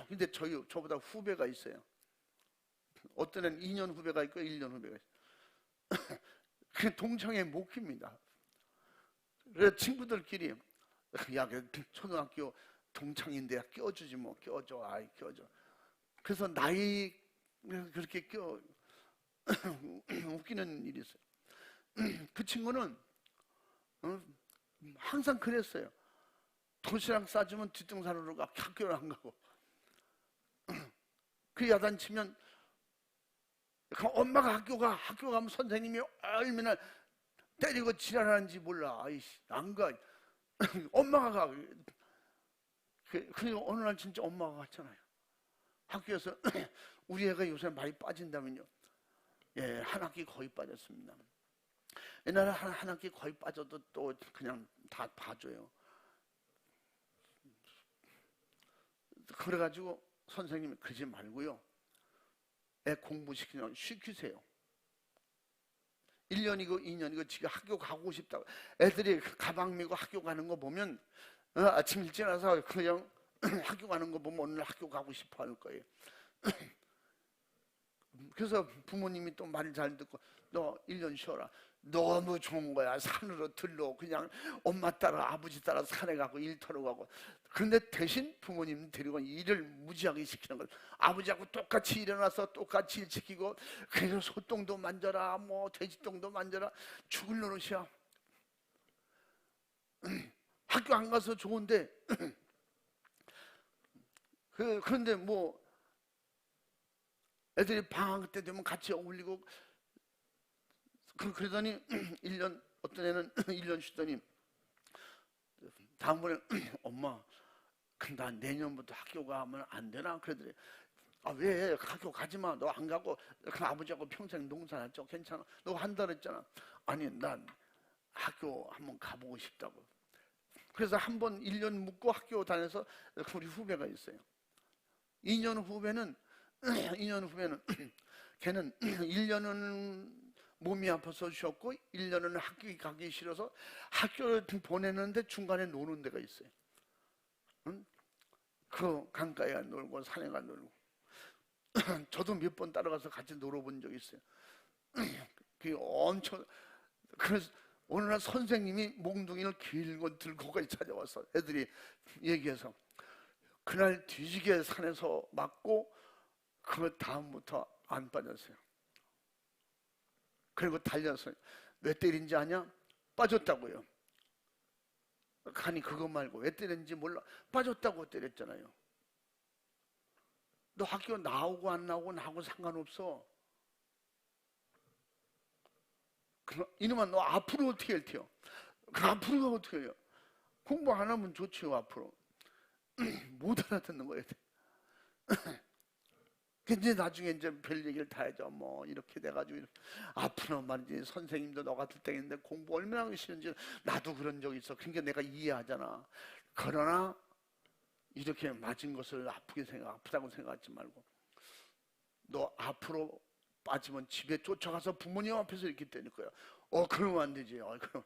근데 저보다 후배가 있어요. 어떤 애는 2년 후배가 있고 1년 후배가 있어요. 그 동창회 못 킵니다. 그래서 친구들끼리 야 초등학교 동창인데 껴주지 뭐 껴줘 아이 껴줘. 그래서 나이 그렇게 웃기는 일이 있어요. 그 친구는 항상 그랬어요. 도시락 싸주면 뒷동산으로 가 학교를 안 가고 그 야단치면 엄마가 학교 가면 선생님이 얼마나 때리고 지랄하는지 몰라. 아이씨 안 가. 엄마가 가. 그 어느 날 진짜 엄마가 갔잖아요. 학교에서 우리 애가 요새 많이 빠진다면요. 예, 한 학기 거의 빠졌습니다. 옛날에 한 학기 거의 빠져도 또 그냥 다 봐줘요. 그래가지고 선생님이 그러지 말고요. 애 공부시키면 시키세요. 1년이고 2년이고 지가 학교 가고 싶다고 애들이 가방 메고 학교 가는 거 보면 아침 일찍 나서 그냥 학교 가는 거 보면 오늘 학교 가고 싶어 할 거예요. 그래서 부모님이 또 말 잘 듣고 너 1년 쉬어라. 너무 좋은 거야. 산으로 들러 그냥 엄마 따라 아버지 따라 산에 가고 일터로 가고. 그런데 대신 부모님 데리고 일을 무지하게 시키는 거예요. 아버지하고 똑같이 일어나서 똑같이 일 시키고 그래서 소똥도 만져라 뭐 돼지똥도 만져라. 죽을 노릇이야. 학교 안 가서 좋은데 그런데 뭐 애들이 방학 때 되면 같이 어울리고 그러더니 1년 어떤 애는 1년 쉬더니 다음번에 엄마 나 내년부터 학교 가면 안 되나? 그러더니 아 왜 학교 가지 마. 너 안 가고 그 아버지하고 평생 농사했죠. 괜찮아. 너 한다 그랬잖아. 아니 난 학교 한번 가보고 싶다고. 그래서 한번 1년 묵고 학교 다녀서 우리 후배가 있어요. 2년 후배는 걔는 1년은 몸이 아파서 쉬었고 1년은 학교 가기 싫어서 학교를 보내는데 중간에 노는 데가 있어요. 응? 그 강가에 가 놀고 산에 가 놀고 저도 몇 번 따라가서 같이 놀아본 적이 있어요. 그 엄청 그래서 어느 날 선생님이 몽둥이를 길고 들고까지 찾아와서 애들이 얘기해서 그날 뒤지게 산에서 맞고 그 다음부터 안 빠졌어요. 그리고 달려서 왜 때린지 아냐? 빠졌다고요. 아니 그거 말고 왜 때렸는지 몰라. 빠졌다고 때렸잖아요. 너 학교 나오고 안 나오고 나하고 상관없어. 이놈아 너 앞으로 어떻게 할 테요? 그 앞으로가 어떻게 해요? 공부 안 하면 좋지요. 앞으로 못 알아듣는 거예요. 근데 나중에 이제 별 얘기를 다 해줘. 뭐 이렇게 돼가지고 앞으로 말이지 선생님도 너 같을 때인데 공부 얼마나 하기 싫은지 나도 그런 적 있어. 그러니까 내가 이해하잖아. 그러나 이렇게 맞은 것을 아프다고 생각하지 말고 너 앞으로 빠지면 집에 쫓아가서 부모님 앞에서 이렇게 때릴 거야. 그러면 안 되지. 그럼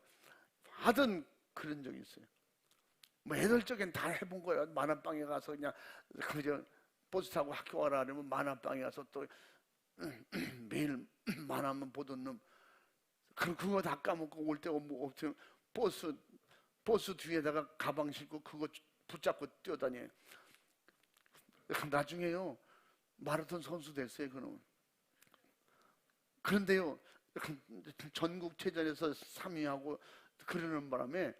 하던 그런 적이 있어요. 뭐 애들 적엔 다 해본 거야. 만화방에 가서 그냥 그저 버스 타고 학교 가라 그러면 만화방에 가서 또 매일 만화만 보던 놈 그거 다 까먹고 올 때 뭐 없으면 버스 뒤에다가 가방 싣고 그거 붙잡고 뛰어다녀요. 나중에요 마라톤 선수 됐어요 그놈. 그런데요 전국체전에서 3위하고 그러는 바람에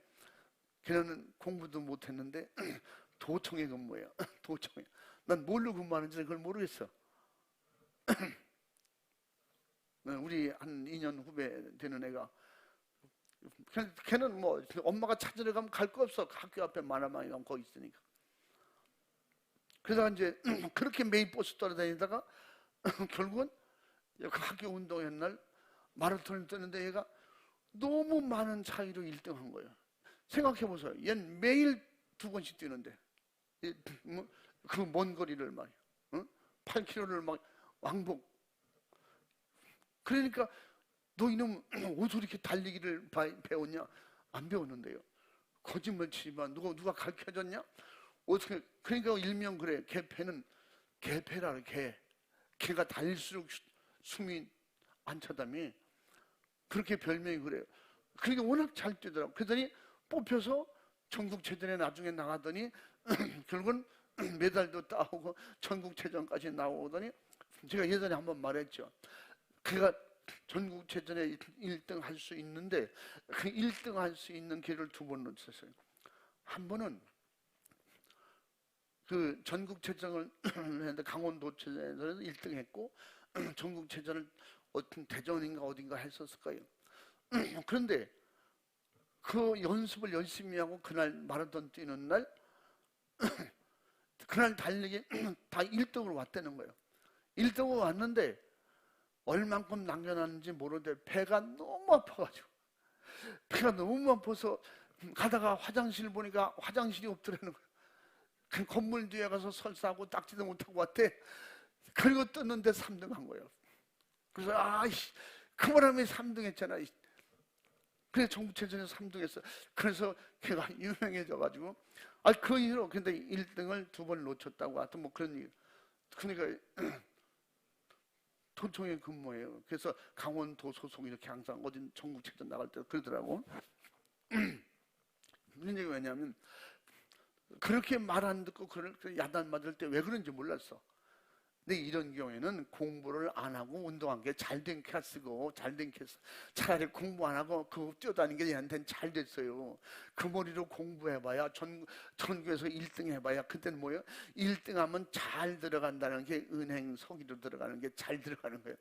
걔는 공부도 못했는데 도청에 근무해요. 도청에. 난 뭘로 근무하는지 그걸 모르겠어. 우리 한 2년 후배 되는 애가 걔는 뭐 엄마가 찾으러 가면 갈 거 없어. 학교 앞에 만화방에 가면 거기 있으니까. 그래서 이제 그렇게 매일 버스 따라다니다가 결국은 그 학교 운동회 날 마라톤을 뛰는데 얘가 너무 많은 차이로 1등한 거예요. 생각해 보세요. 얘는 매일 2번씩 뛰는데 그 먼 거리를 말이야. 8km를 막 왕복. 그러니까 너 이놈 어디서 이렇게 달리기를 배웠냐? 안 배웠는데요. 거짓말 치지만 누가 가르쳐줬냐? 어떻게 그러니까 일명 그래. 개패라 개. 개가 달릴수록 숨이 안 차다며. 그렇게 별명이 그래요. 그러니까 워낙 잘 뛰더라고. 그러더니 뽑혀서 전국체전에 나중에 나가더니 결국은 메달도 따오고 전국체전까지 나오더니 제가 예전에 한번 말했죠. 그가 전국체전에 1등 할 수 있는데 그 1등 할 수 있는 기회를 2번 놓쳤어요. 한 번은 그 전국체전을 했는데 강원도체전에서 1등 했고 전국체전을 어떤 대전인가 어딘가 했었을 거예요. 그런데 그 연습을 열심히 하고 그날 마라톤 뛰는 날 그날 달리기 다 1등으로 왔다는 거예요. 1등으로 왔는데 얼만큼 남겨놨는지 모르는데 배가 너무 아파가지고 배가 너무 아파서 가다가 화장실 보니까 화장실이 없더라는 거예요. 그 건물 뒤에 가서 설사하고 닦지도 못하고 왔대. 그리고 떴는데 3등 한 거예요. 그래서 아이씨 그 바람에 3등 했잖아. 그래 전국체전에서 3등 했어. 그래서 걔가 유명해져가지고 그 이후로 근데 1등을 2번 놓쳤다고 하여튼 뭐 그런 일. 그러니까 도청에 근무해요. 그래서 강원도 소속 이렇게 항상 어딘 전국체전 나갈 때 그러더라고. 이런 얘기가 왜냐면 그렇게 말 안 듣고 그걸 야단 맞을 때 왜 그런지 몰랐어. 근데 이런 경우에는 공부를 안 하고 운동한 게 잘된 케이스고 잘된 케이스. 차라리 공부 안 하고 그 뛰어다니는 게 얘한테는 잘 됐어요. 그 머리로 공부해봐야 전국에서 1등 해봐야 그때는 뭐예요? 1등 하면 잘 들어간다는 게 은행 서기로 들어가는 게 잘 들어가는 거예요.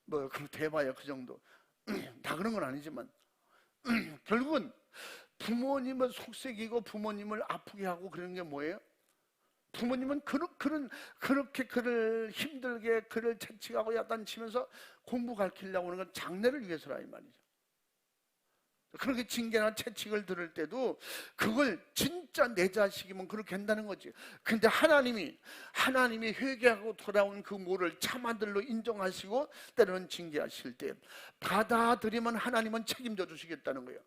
뭐 그럼 돼봐야 그 정도. 다 그런 건 아니지만 결국은 부모님을 속삭이고 부모님을 아프게 하고 그러는 게 뭐예요? 부모님은 그렇게 그를 힘들게 그를 채찍하고 야단치면서 공부 가르치려고 하는 건 장래를 위해서라 이 말이죠. 그렇게 징계나 채찍을 들을 때도 그걸 진짜 내 자식이면 그렇게 한다는 거지. 근데 하나님이 회개하고 돌아온 그 모를 참아들로 인정하시고 때로는 징계하실 때 받아들이면 하나님은 책임져 주시겠다는 거예요.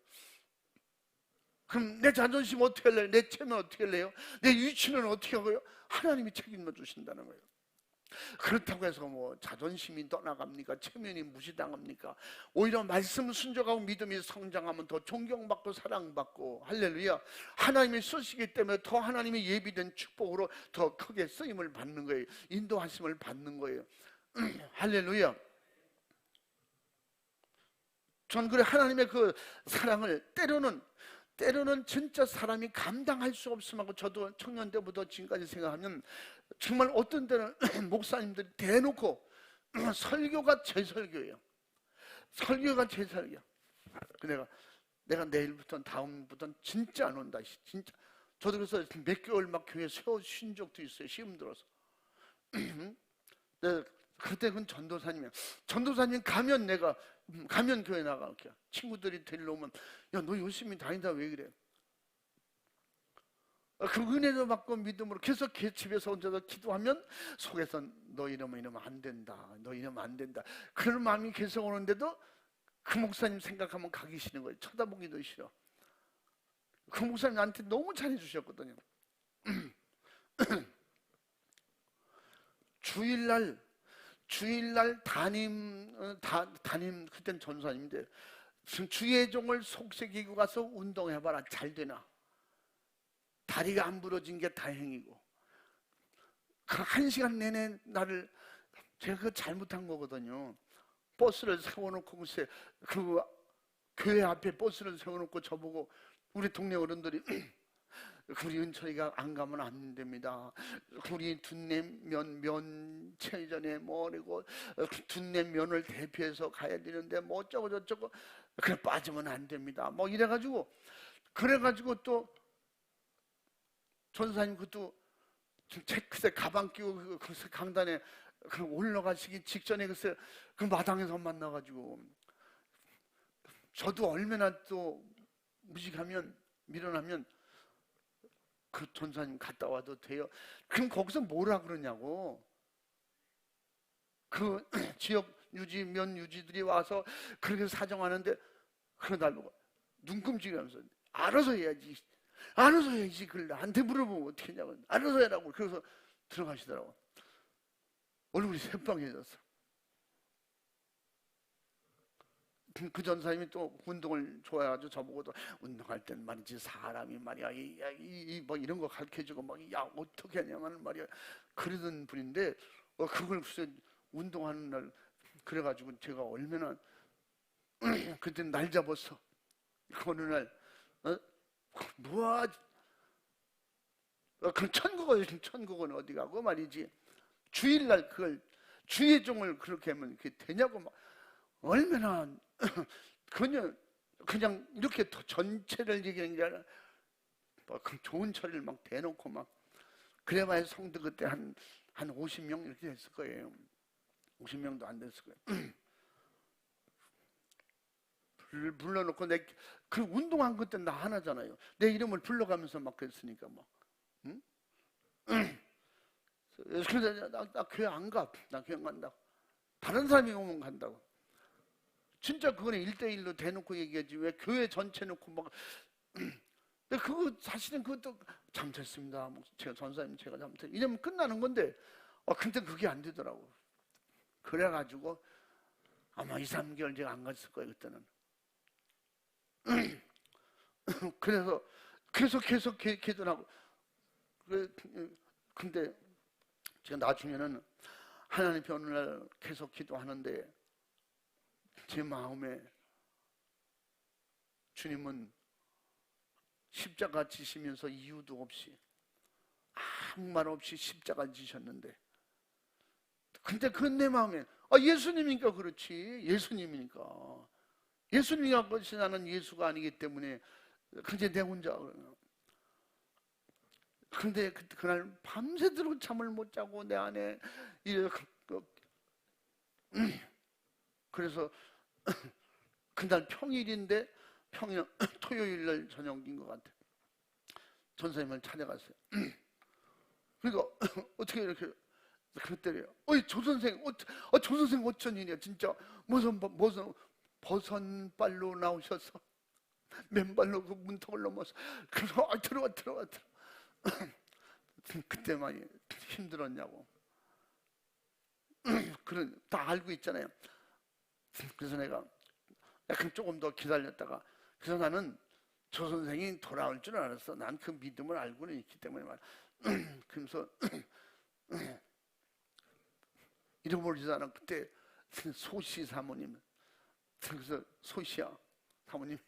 그럼 내 자존심 어떻게 할래요? 내 체면 어떻게 할래요? 내 위치는 어떻게 하고요? 하나님이 책임져 주신다는 거예요. 그렇다고 해서 뭐 자존심이 떠나갑니까? 체면이 무시당합니까? 오히려 말씀 순종하고 믿음이 성장하면 더 존경받고 사랑받고 할렐루야. 하나님이 쓰시기 때문에 더 하나님이 예비된 축복으로 더 크게 쓰임을 받는 거예요. 인도하심을 받는 거예요. 할렐루야. 전 그래 하나님의 그 사랑을 때로는 진짜 사람이 감당할 수 없음 하고 저도 청년 때부터 지금까지 생각하면 정말 어떤 때는 목사님들이 대놓고 설교가 제 설교예요. 설교가 제 설교야. 내가 내일부터는 다음부터는 진짜 안 온다. 진짜. 저도 그래서 몇 개월 막 교회 쉰 적도 있어요. 시험 들어서. 그때 그건 전도사님이야. 전도사님 가면 교회 나갈게요. 친구들이 데리러 오면 야 너 열심히 다닌다 왜 그래? 그 은혜를 받고 믿음으로 계속 집에서 혼자서 기도하면 속에서 너 이러면 안 된다. 너 이러면 안 된다. 그런 마음이 계속 오는데도 그 목사님 생각하면 가기 싫은 거예요. 쳐다보기도 싫어. 그 목사님 나한테 너무 잘해주셨거든요. 주일날 담임 그땐 전사님인데 주의 종을 속삭이고 가서 운동해봐라. 잘 되나? 다리가 안 부러진 게 다행이고, 그 1시간 내내 나를, 제가 그거 잘못한 거거든요. 버스를 세워놓고 글쎄 그 교회 앞에 버스를 세워놓고 저보고, 우리 동네 어른들이 우리 은철이가 안 가면 안 됩니다. 우리 둔내면 뭐리고 둔내면을 대표해서 가야 되는데 뭐 어쩌고 저쩌고, 그래 빠지면 안 됩니다. 뭐 이래가지고, 그래가지고 또 전사님 그것도 글쎄 가방 끼고 글쎄 강단에 올라가시기 직전에 글쎄 그 마당에서 만나가지고, 저도 얼마나 또 무식하면 밀어나면 그 전사님 갔다 와도 돼요. 그럼 거기서 뭐라 그러냐고. 그 지역 유지 면 유지들이 와서 그렇게 사정하는데, 그런 날 보고 눈금질하면서 알아서 해야지, 알아서 해야지. 그걸 나한테 물어보면 어떻게 하냐고. 알아서 해라고. 그래서 들어가시더라고. 얼굴이 새빨개졌어. 그 전사님이 또 운동을 좋아해가지고 저보고도, 운동할 땐 말이지 사람이 말이야 뭐 이런 거 가르쳐주고 막, 야 어떻게 하냐면 말이야 그러던 분인데, 그걸 글쎄 운동하는 날 그래가지고 제가 얼마나 그때 날 잡았어. 어느 날 뭐야, 그 천국은 어디 가고 말이지, 주일날 그걸 주의 종을 그렇게 하면 그게 되냐고. 막 얼마나 그냥 이렇게 전체를 얘기하는 게 아니라 막 좋은 처리를 막 대놓고 막, 그래봐야 성도 그때 한 50명 이렇게 됐을 거예요. 50명도 안 됐을 거예요. 불러놓고 그 운동한 그때 나 하나잖아요. 내 이름을 불러가면서 막 그랬으니까 막. 응? 그래서 나 교회 안 가. 나 교회 안 간다고. 다른 사람이 오면 간다고. 진짜 그거는 1대1로 대놓고 얘기하지, 왜 교회 전체 놓고 막. 근데 그거 사실은 그것도 잘못했습니다. 제가 전사님 제가 잘못했, 이러면 끝나는 건데, 근데 그게 안 되더라고. 그래가지고 아마 2, 3개월 제가 안 갔을 거예요 그때는. 그래서 계속 기도하고. 근데 제가 나중에는 하나님 앞에 어느 날 계속 기도하는데, 제 마음에 주님은 십자가 지시면서 이유도 없이 아무 말 없이 십자가 지셨는데, 근데 그 내 마음에 예수님이니까 그렇지. 예수님이가 그것이, 나는 예수가 아니기 때문에 그게 내 혼자. 근데 그날 밤새도록 잠을 못 자고 내 안에 그래서 그날 평일인데, 토요일날 저녁인 것 같아. 전사님을 찾아갔어요. 그러니까 어떻게 이렇게 그랬더래요. 조 선생, 조 선생 어쩐 일이야 진짜. 무슨 버선발로 나오셔서 맨발로 그 문턱을 넘어서, 그래서 들어와. 그때 많이 힘들었냐고. 그런 다 알고 있잖아요. 그래서 내가 약간 조금 더 기다렸다가, 그래서 나는 조 선생이 돌아올 줄 알았어. 난 그 믿음을 알고는 있기 때문에 말. 그래서 잃어버리지 않아. 그때 소시 사모님, 그래서 소시야 사모님이,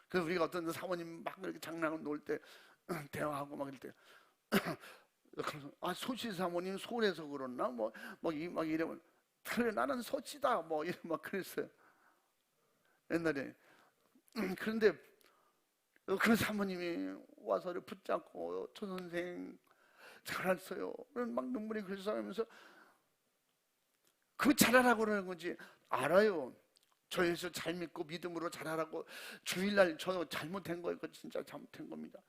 그래서 우리가 어떤 사모님 막 이렇게 장난을 놓을 때 대화하고 막 이럴 때, 그래서 소시 사모님 서울에서 그렇나 막 이러면, 그래 나는 소치다 이런 막 그랬어요 옛날에. 그런데 그 사모님이 와서 붙잡고, 조 선생 잘했어요. 막 눈물이 글썽하면서, 그 잘하라고 그러는 거지. 알아요. 저 예수 잘 믿고 믿음으로 잘하라고. 주일날 저 잘못한 거예요. 그거 진짜 잘못한 겁니다.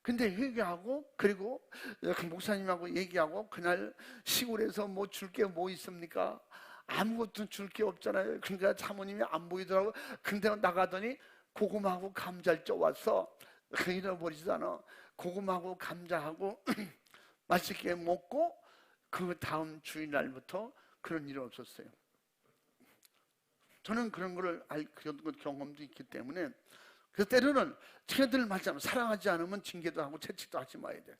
근데 회개하고, 그리고 그 목사님하고 얘기하고, 그날 시골에서 뭐 줄 게 뭐 있습니까? 아무것도 줄 게 없잖아요. 그러니까 사모님이 안 보이더라고. 근데 나가더니 고구마하고 감자를 쪄왔어. 잃어버리지도 않아. 고구마하고 감자하고 맛있게 먹고, 그 다음 주일날부터 그런 일이 없었어요. 저는 그런 거를 그런 경험도 있기 때문에, 그래서 때로는 쟤들 말처럼 사랑하지 않으면 징계도 하고 채찍도 하지 마야 돼.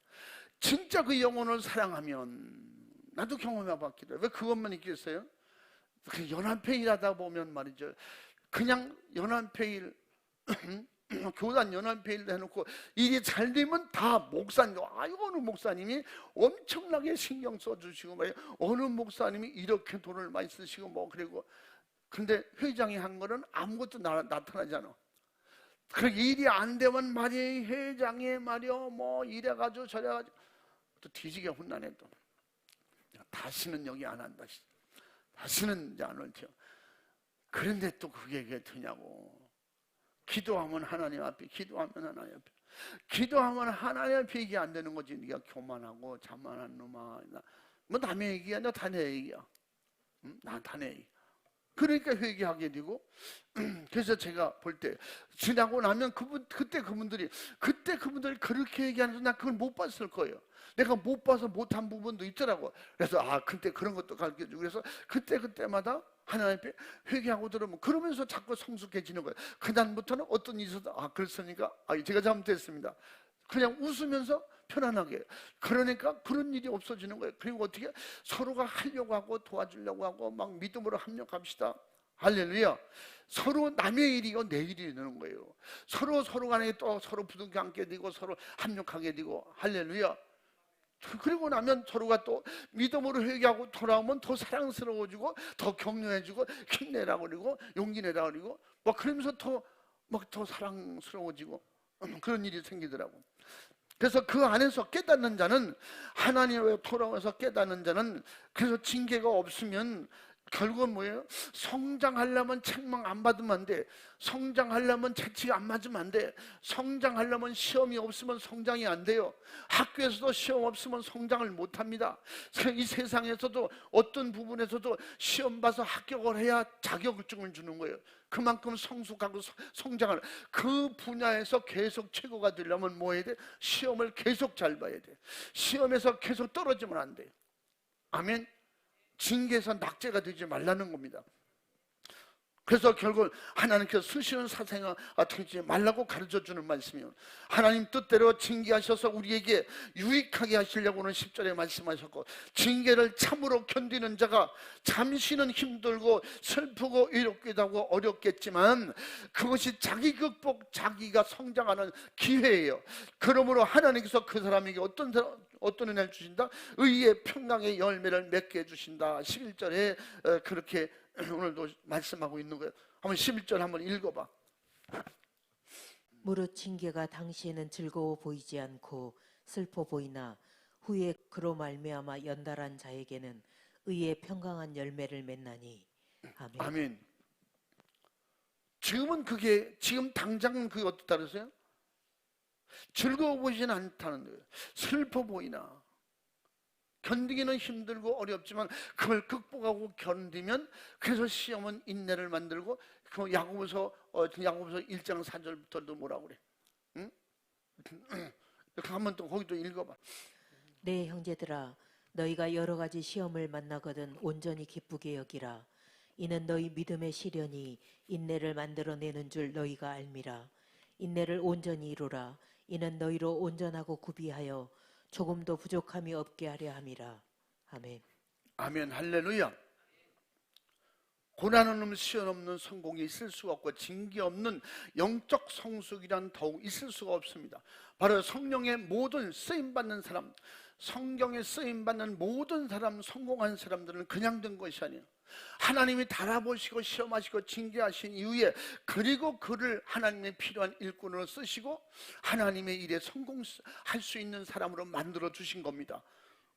진짜 그 영혼을 사랑하면, 나도 경험해 봤기도 해요. 왜 그것만 있겠어요? 그 연합회의 하다 보면 말이죠, 그냥 연합회의 교단 연합회의를 해놓고 일이 잘 되면 다 목사님, 어느 목사님이 엄청나게 신경 써주시고 말이에요. 어느 목사님이 이렇게 돈을 많이 쓰시고 뭐 그리고, 근데 회장이 한 거는 아무것도 나타나지 않아. 그 일이 안 되면 말이에요, 회장이 말이요 뭐 이래가지고 저래가지고 또 뒤지게 혼나네. 또 다시는 여기 안 한다, 다시는 이제 안 올게요. 그런데 또 그게 되냐고. 기도하면 하나님 앞에, 기도하면 하나님 앞에, 기도하면 하나님 앞에 얘기 안 되는 거지. 네가 교만하고 자만한 놈아, 뭐 남의 얘기야, 너 다 내 얘기야. 난 다 내 얘기. 그러니까 회개하게 되고, 그래서 제가 볼 때 지나고 나면 그때 그분들이 그렇게 얘기하는데 나 그걸 못 봤을 거예요. 내가 못 봐서 못한 부분도 있더라고. 그래서 그때 그런 것도 가르쳐주고, 그래서 그때마다 하나님 앞에 회개하고 들으면, 그러면서 자꾸 성숙해지는 거예요. 그다음부터는 어떤 일이 있어도 그렇습니까? 제가 잘못했습니다. 그냥 웃으면서 편안하게. 그러니까 그런 일이 없어지는 거예요. 그리고 어떻게 서로가 하려고 하고 도와주려고 하고 막 믿음으로 합력합시다. 할렐루야. 서로 남의 일이고 내 일이 되는 거예요. 서로 간에 또 서로 부둥켜 안게 되고 서로 합력하게 되고. 할렐루야. 그리고 나면 서로가 또 믿음으로 회개하고 돌아오면 더 사랑스러워지고 더 격려해주고 힘내라고 그러고 용기 내라 그러고 막 그러면서 더 사랑스러워지고 그런 일이 생기더라고. 그래서 그 안에서 깨닫는 자는, 하나님에 돌아와서 깨닫는 자는, 그래서 징계가 없으면 결국은 뭐예요? 성장하려면 책망 안 받으면 안 돼. 성장하려면 채찍 안 맞으면 안 돼. 성장하려면 시험이 없으면 성장이 안 돼요. 학교에서도 시험 없으면 성장을 못 합니다. 이 세상에서도 어떤 부분에서도 시험 봐서 합격을 해야 자격증을 주는 거예요. 그만큼 성숙하고 성장을, 그 분야에서 계속 최고가 되려면 뭐 해야 돼? 시험을 계속 잘 봐야 돼. 시험에서 계속 떨어지면 안 돼. 아멘. 징계에서 낙제가 되지 말라는 겁니다. 그래서 결국 하나님께서 수시는 사생아 되지 말라고 가르쳐주는 말씀이에요. 하나님 뜻대로 징계하셔서 우리에게 유익하게 하시려고는 10절에 말씀하셨고, 징계를 참으로 견디는 자가 잠시는 힘들고 슬프고 외롭기도 하고 어렵겠지만 그것이 자기 극복, 자기가 성장하는 기회예요. 그러므로 하나님께서 그 사람에게 어떤 은혜를 주신다? 의의 평강의 열매를 맺게 해주신다. 11절에 그렇게 오늘도 말씀하고 있는 거예요. 한번 11절 한번 읽어봐. 무릇 징계가 당시에는 즐거워 보이지 않고 슬퍼 보이나 후에 그로 말미암아 연달한 자에게는 의의 평강한 열매를 맺나니. 아멘. 아멘. 지금 당장은 그게 어떻다 그러세요? 즐거워 보이진 않다는 거예요. 슬퍼 보이나, 견디기는 힘들고 어렵지만 그걸 극복하고 견디면, 그래서 시험은 인내를 만들고, 그 야고보서 1장 4절부터도 뭐라고 그래? 응? 한번 또 거기도 읽어봐. 네, 형제들아, 너희가 여러 가지 시험을 만나거든 온전히 기쁘게 여기라. 이는 너희 믿음의 시련이 인내를 만들어내는 줄 너희가 알미라. 인내를 온전히 이루라. 이는 너희로 온전하고 구비하여 조금도 부족함이 없게 하려 함이라. 아멘. 아멘. 할렐루야. 고난 없는 시련 없는 성공이 있을 수가 없고, 징계 없는 영적 성숙이란 더욱 있을 수가 없습니다. 바로 성령의 모든 쓰임받는 사람, 성경에 쓰임받는 모든 사람, 성공한 사람들은 그냥 된 것이 아니에요. 하나님이 달아보시고 시험하시고 징계하신 이후에, 그리고 그를 하나님의 필요한 일꾼으로 쓰시고 하나님의 일에 성공할 수 있는 사람으로 만들어 주신 겁니다.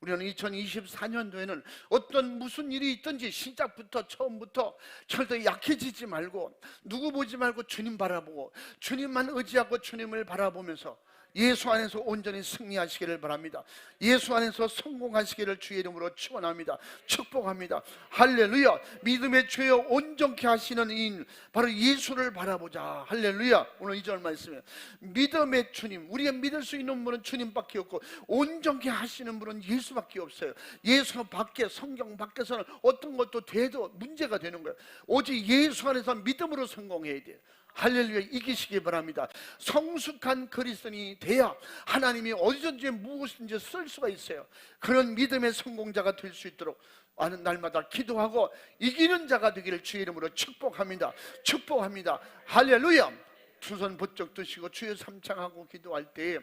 우리는 2024년도에는 어떤 무슨 일이 있든지 시작부터 처음부터 절대 약해지지 말고, 누구 보지 말고 주님 바라보고 주님만 의지하고 주님을 바라보면서 예수 안에서 온전히 승리하시기를 바랍니다. 예수 안에서 성공하시기를 주의 이름으로 축원합니다. 축복합니다. 할렐루야. 믿음의 죄여 온전케 하시는 이인 바로 예수를 바라보자. 할렐루야. 오늘 2절 말씀에 믿음의 주님, 우리가 믿을 수 있는 분은 주님밖에 없고 온전케 하시는 분은 예수밖에 없어요. 예수 밖에, 성경 밖에서는 어떤 것도 돼도 문제가 되는 거예요. 오직 예수 안에서 믿음으로 성공해야 돼요. 할렐루야. 이기시기 바랍니다. 성숙한 그리스도인이 돼야 하나님이 어디든지 무엇인지 쓸 수가 있어요. 그런 믿음의 성공자가 될 수 있도록 날마다 기도하고 이기는 자가 되기를 주의 이름으로 축복합니다. 축복합니다. 할렐루야. 두 손 부쩍 드시고 주여 삼창하고 기도할 때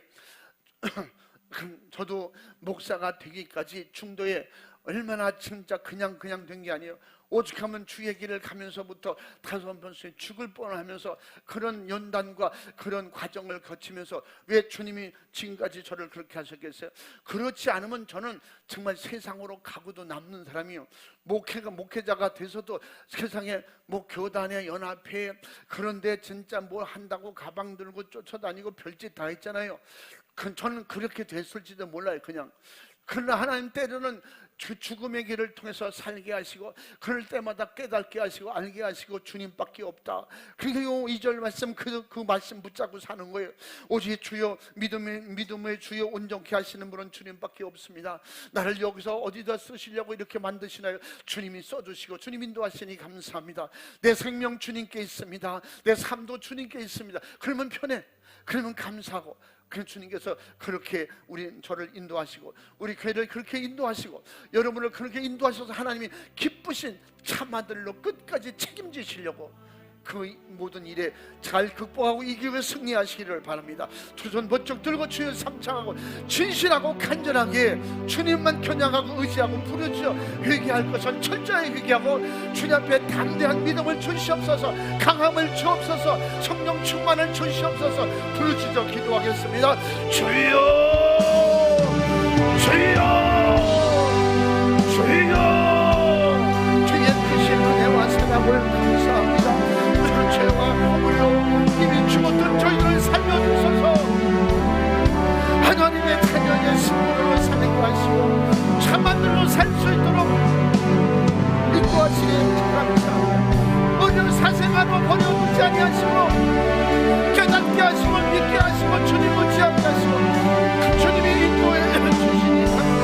저도 목사가 되기까지 중도에 얼마나 진짜 그냥 된 게 아니에요. 오죽하면 주의 길을 가면서부터 5번씩 죽을 뻔하면서 그런 연단과 그런 과정을 거치면서 왜 주님이 지금까지 저를 그렇게 하셨겠어요? 그렇지 않으면 저는 정말 세상으로 가고도 남는 사람이요. 목회자가 돼서도 세상에 교단에 연합회 그런데 진짜 뭘 한다고 가방 들고 쫓아다니고 별짓 다 했잖아요. 저는 그렇게 됐을지도 몰라요. 그러나 하나님 때로는 죽음의 길을 통해서 살게 하시고 그럴 때마다 깨닫게 하시고 알게 하시고 주님밖에 없다. 그리고 2절 말씀 그 말씀 붙잡고 사는 거예요. 오직 주여 믿음의 주여 온전케 하시는 분은 주님밖에 없습니다. 나를 여기서 어디다 쓰시려고 이렇게 만드시나요? 주님이 써주시고 주님 인도하시니 감사합니다. 내 생명 주님께 있습니다. 내 삶도 주님께 있습니다. 그러면 편해. 그러면 감사하고 그 주님께서 그렇게 저를 인도하시고 우리 교회를 그렇게 인도하시고 여러분을 그렇게 인도하셔서 하나님이 기쁘신 참아들로 끝까지 책임지시려고 그 모든 일에 잘 극복하고 이기고 승리하시기를 바랍니다. 두 손 번쩍 들고 주여 삼창하고 진실하고 간절하게 주님만 겨냥하고 의지하고 부르짖어 회개할 것은 철저히 회개하고 주님 앞에 담대한 믿음을 주시옵소서. 강함을 주옵소서. 성령 충만을 주시옵소서. 부르짖어 기도하겠습니다. 주여 주여 주여 주의 크신 은혜와 사랑을 감사합니다. 죄와 허물로 이미 죽었던 저희를 살려주소서. 하나님의 자녀의 승부로 살게 하시고 참만들로 살 수 있도록 인도하시기 바랍니다. 어느 사생활로 버려두지 아니하시고 깨닫게 하시고 믿게 하시고 주님을 지향게 하시고 주님이 인도해 주시니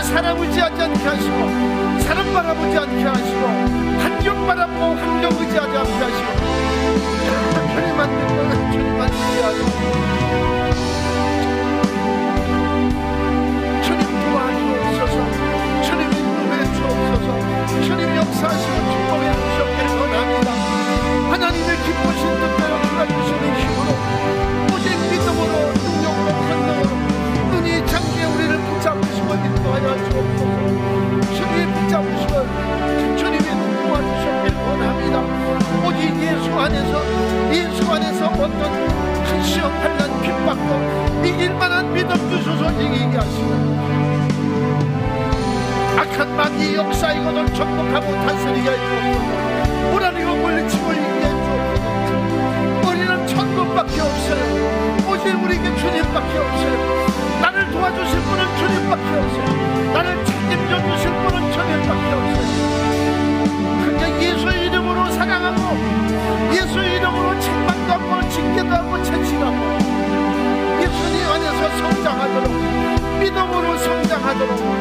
사람 의지하지 않게 하시고 사람 바라보지 않게 하시고 환경 바라보고 환경 의지하지 않게 하시고 주님만 믿고 주님만 의지하시고 주님 도와주옵소서. 주님 인도해 주옵소서. 주님 역사하시고 축복해 주셨기를 원합니다. 하나님의 기쁘신 뜻대로 주시는 힘으로 오직 믿음으로 능력으로 권능으로 눈이 장기에 우리를 붙잡으시고 인도하여 주옵소서. 주님 붙잡으시고 주님이 도와주셨기를 원합니다. 오직 예수 안에서 어떤 큰 시험 환난 핍박도 이길 만한 믿음 주소서. 이기게 하시고 악한 마귀의 역사이거든 정복하고 다스리게 해주옵소서. 오라리고 물리치고 이기게 해주옵소서. 우리는 천국밖에 없어요. 오직 우리에게 주님밖에 없어요. 나를 도와주실 분은 주님밖에 없어요. 나를 책임져 주실 분은 주님밖에 없어요. 그냥 예수의 이름으로 사랑하고 예수의 이름으로 책망도 하고 징계도 하고 채찍하고 예수님 안에서 성장하도록 믿음으로 성장하도록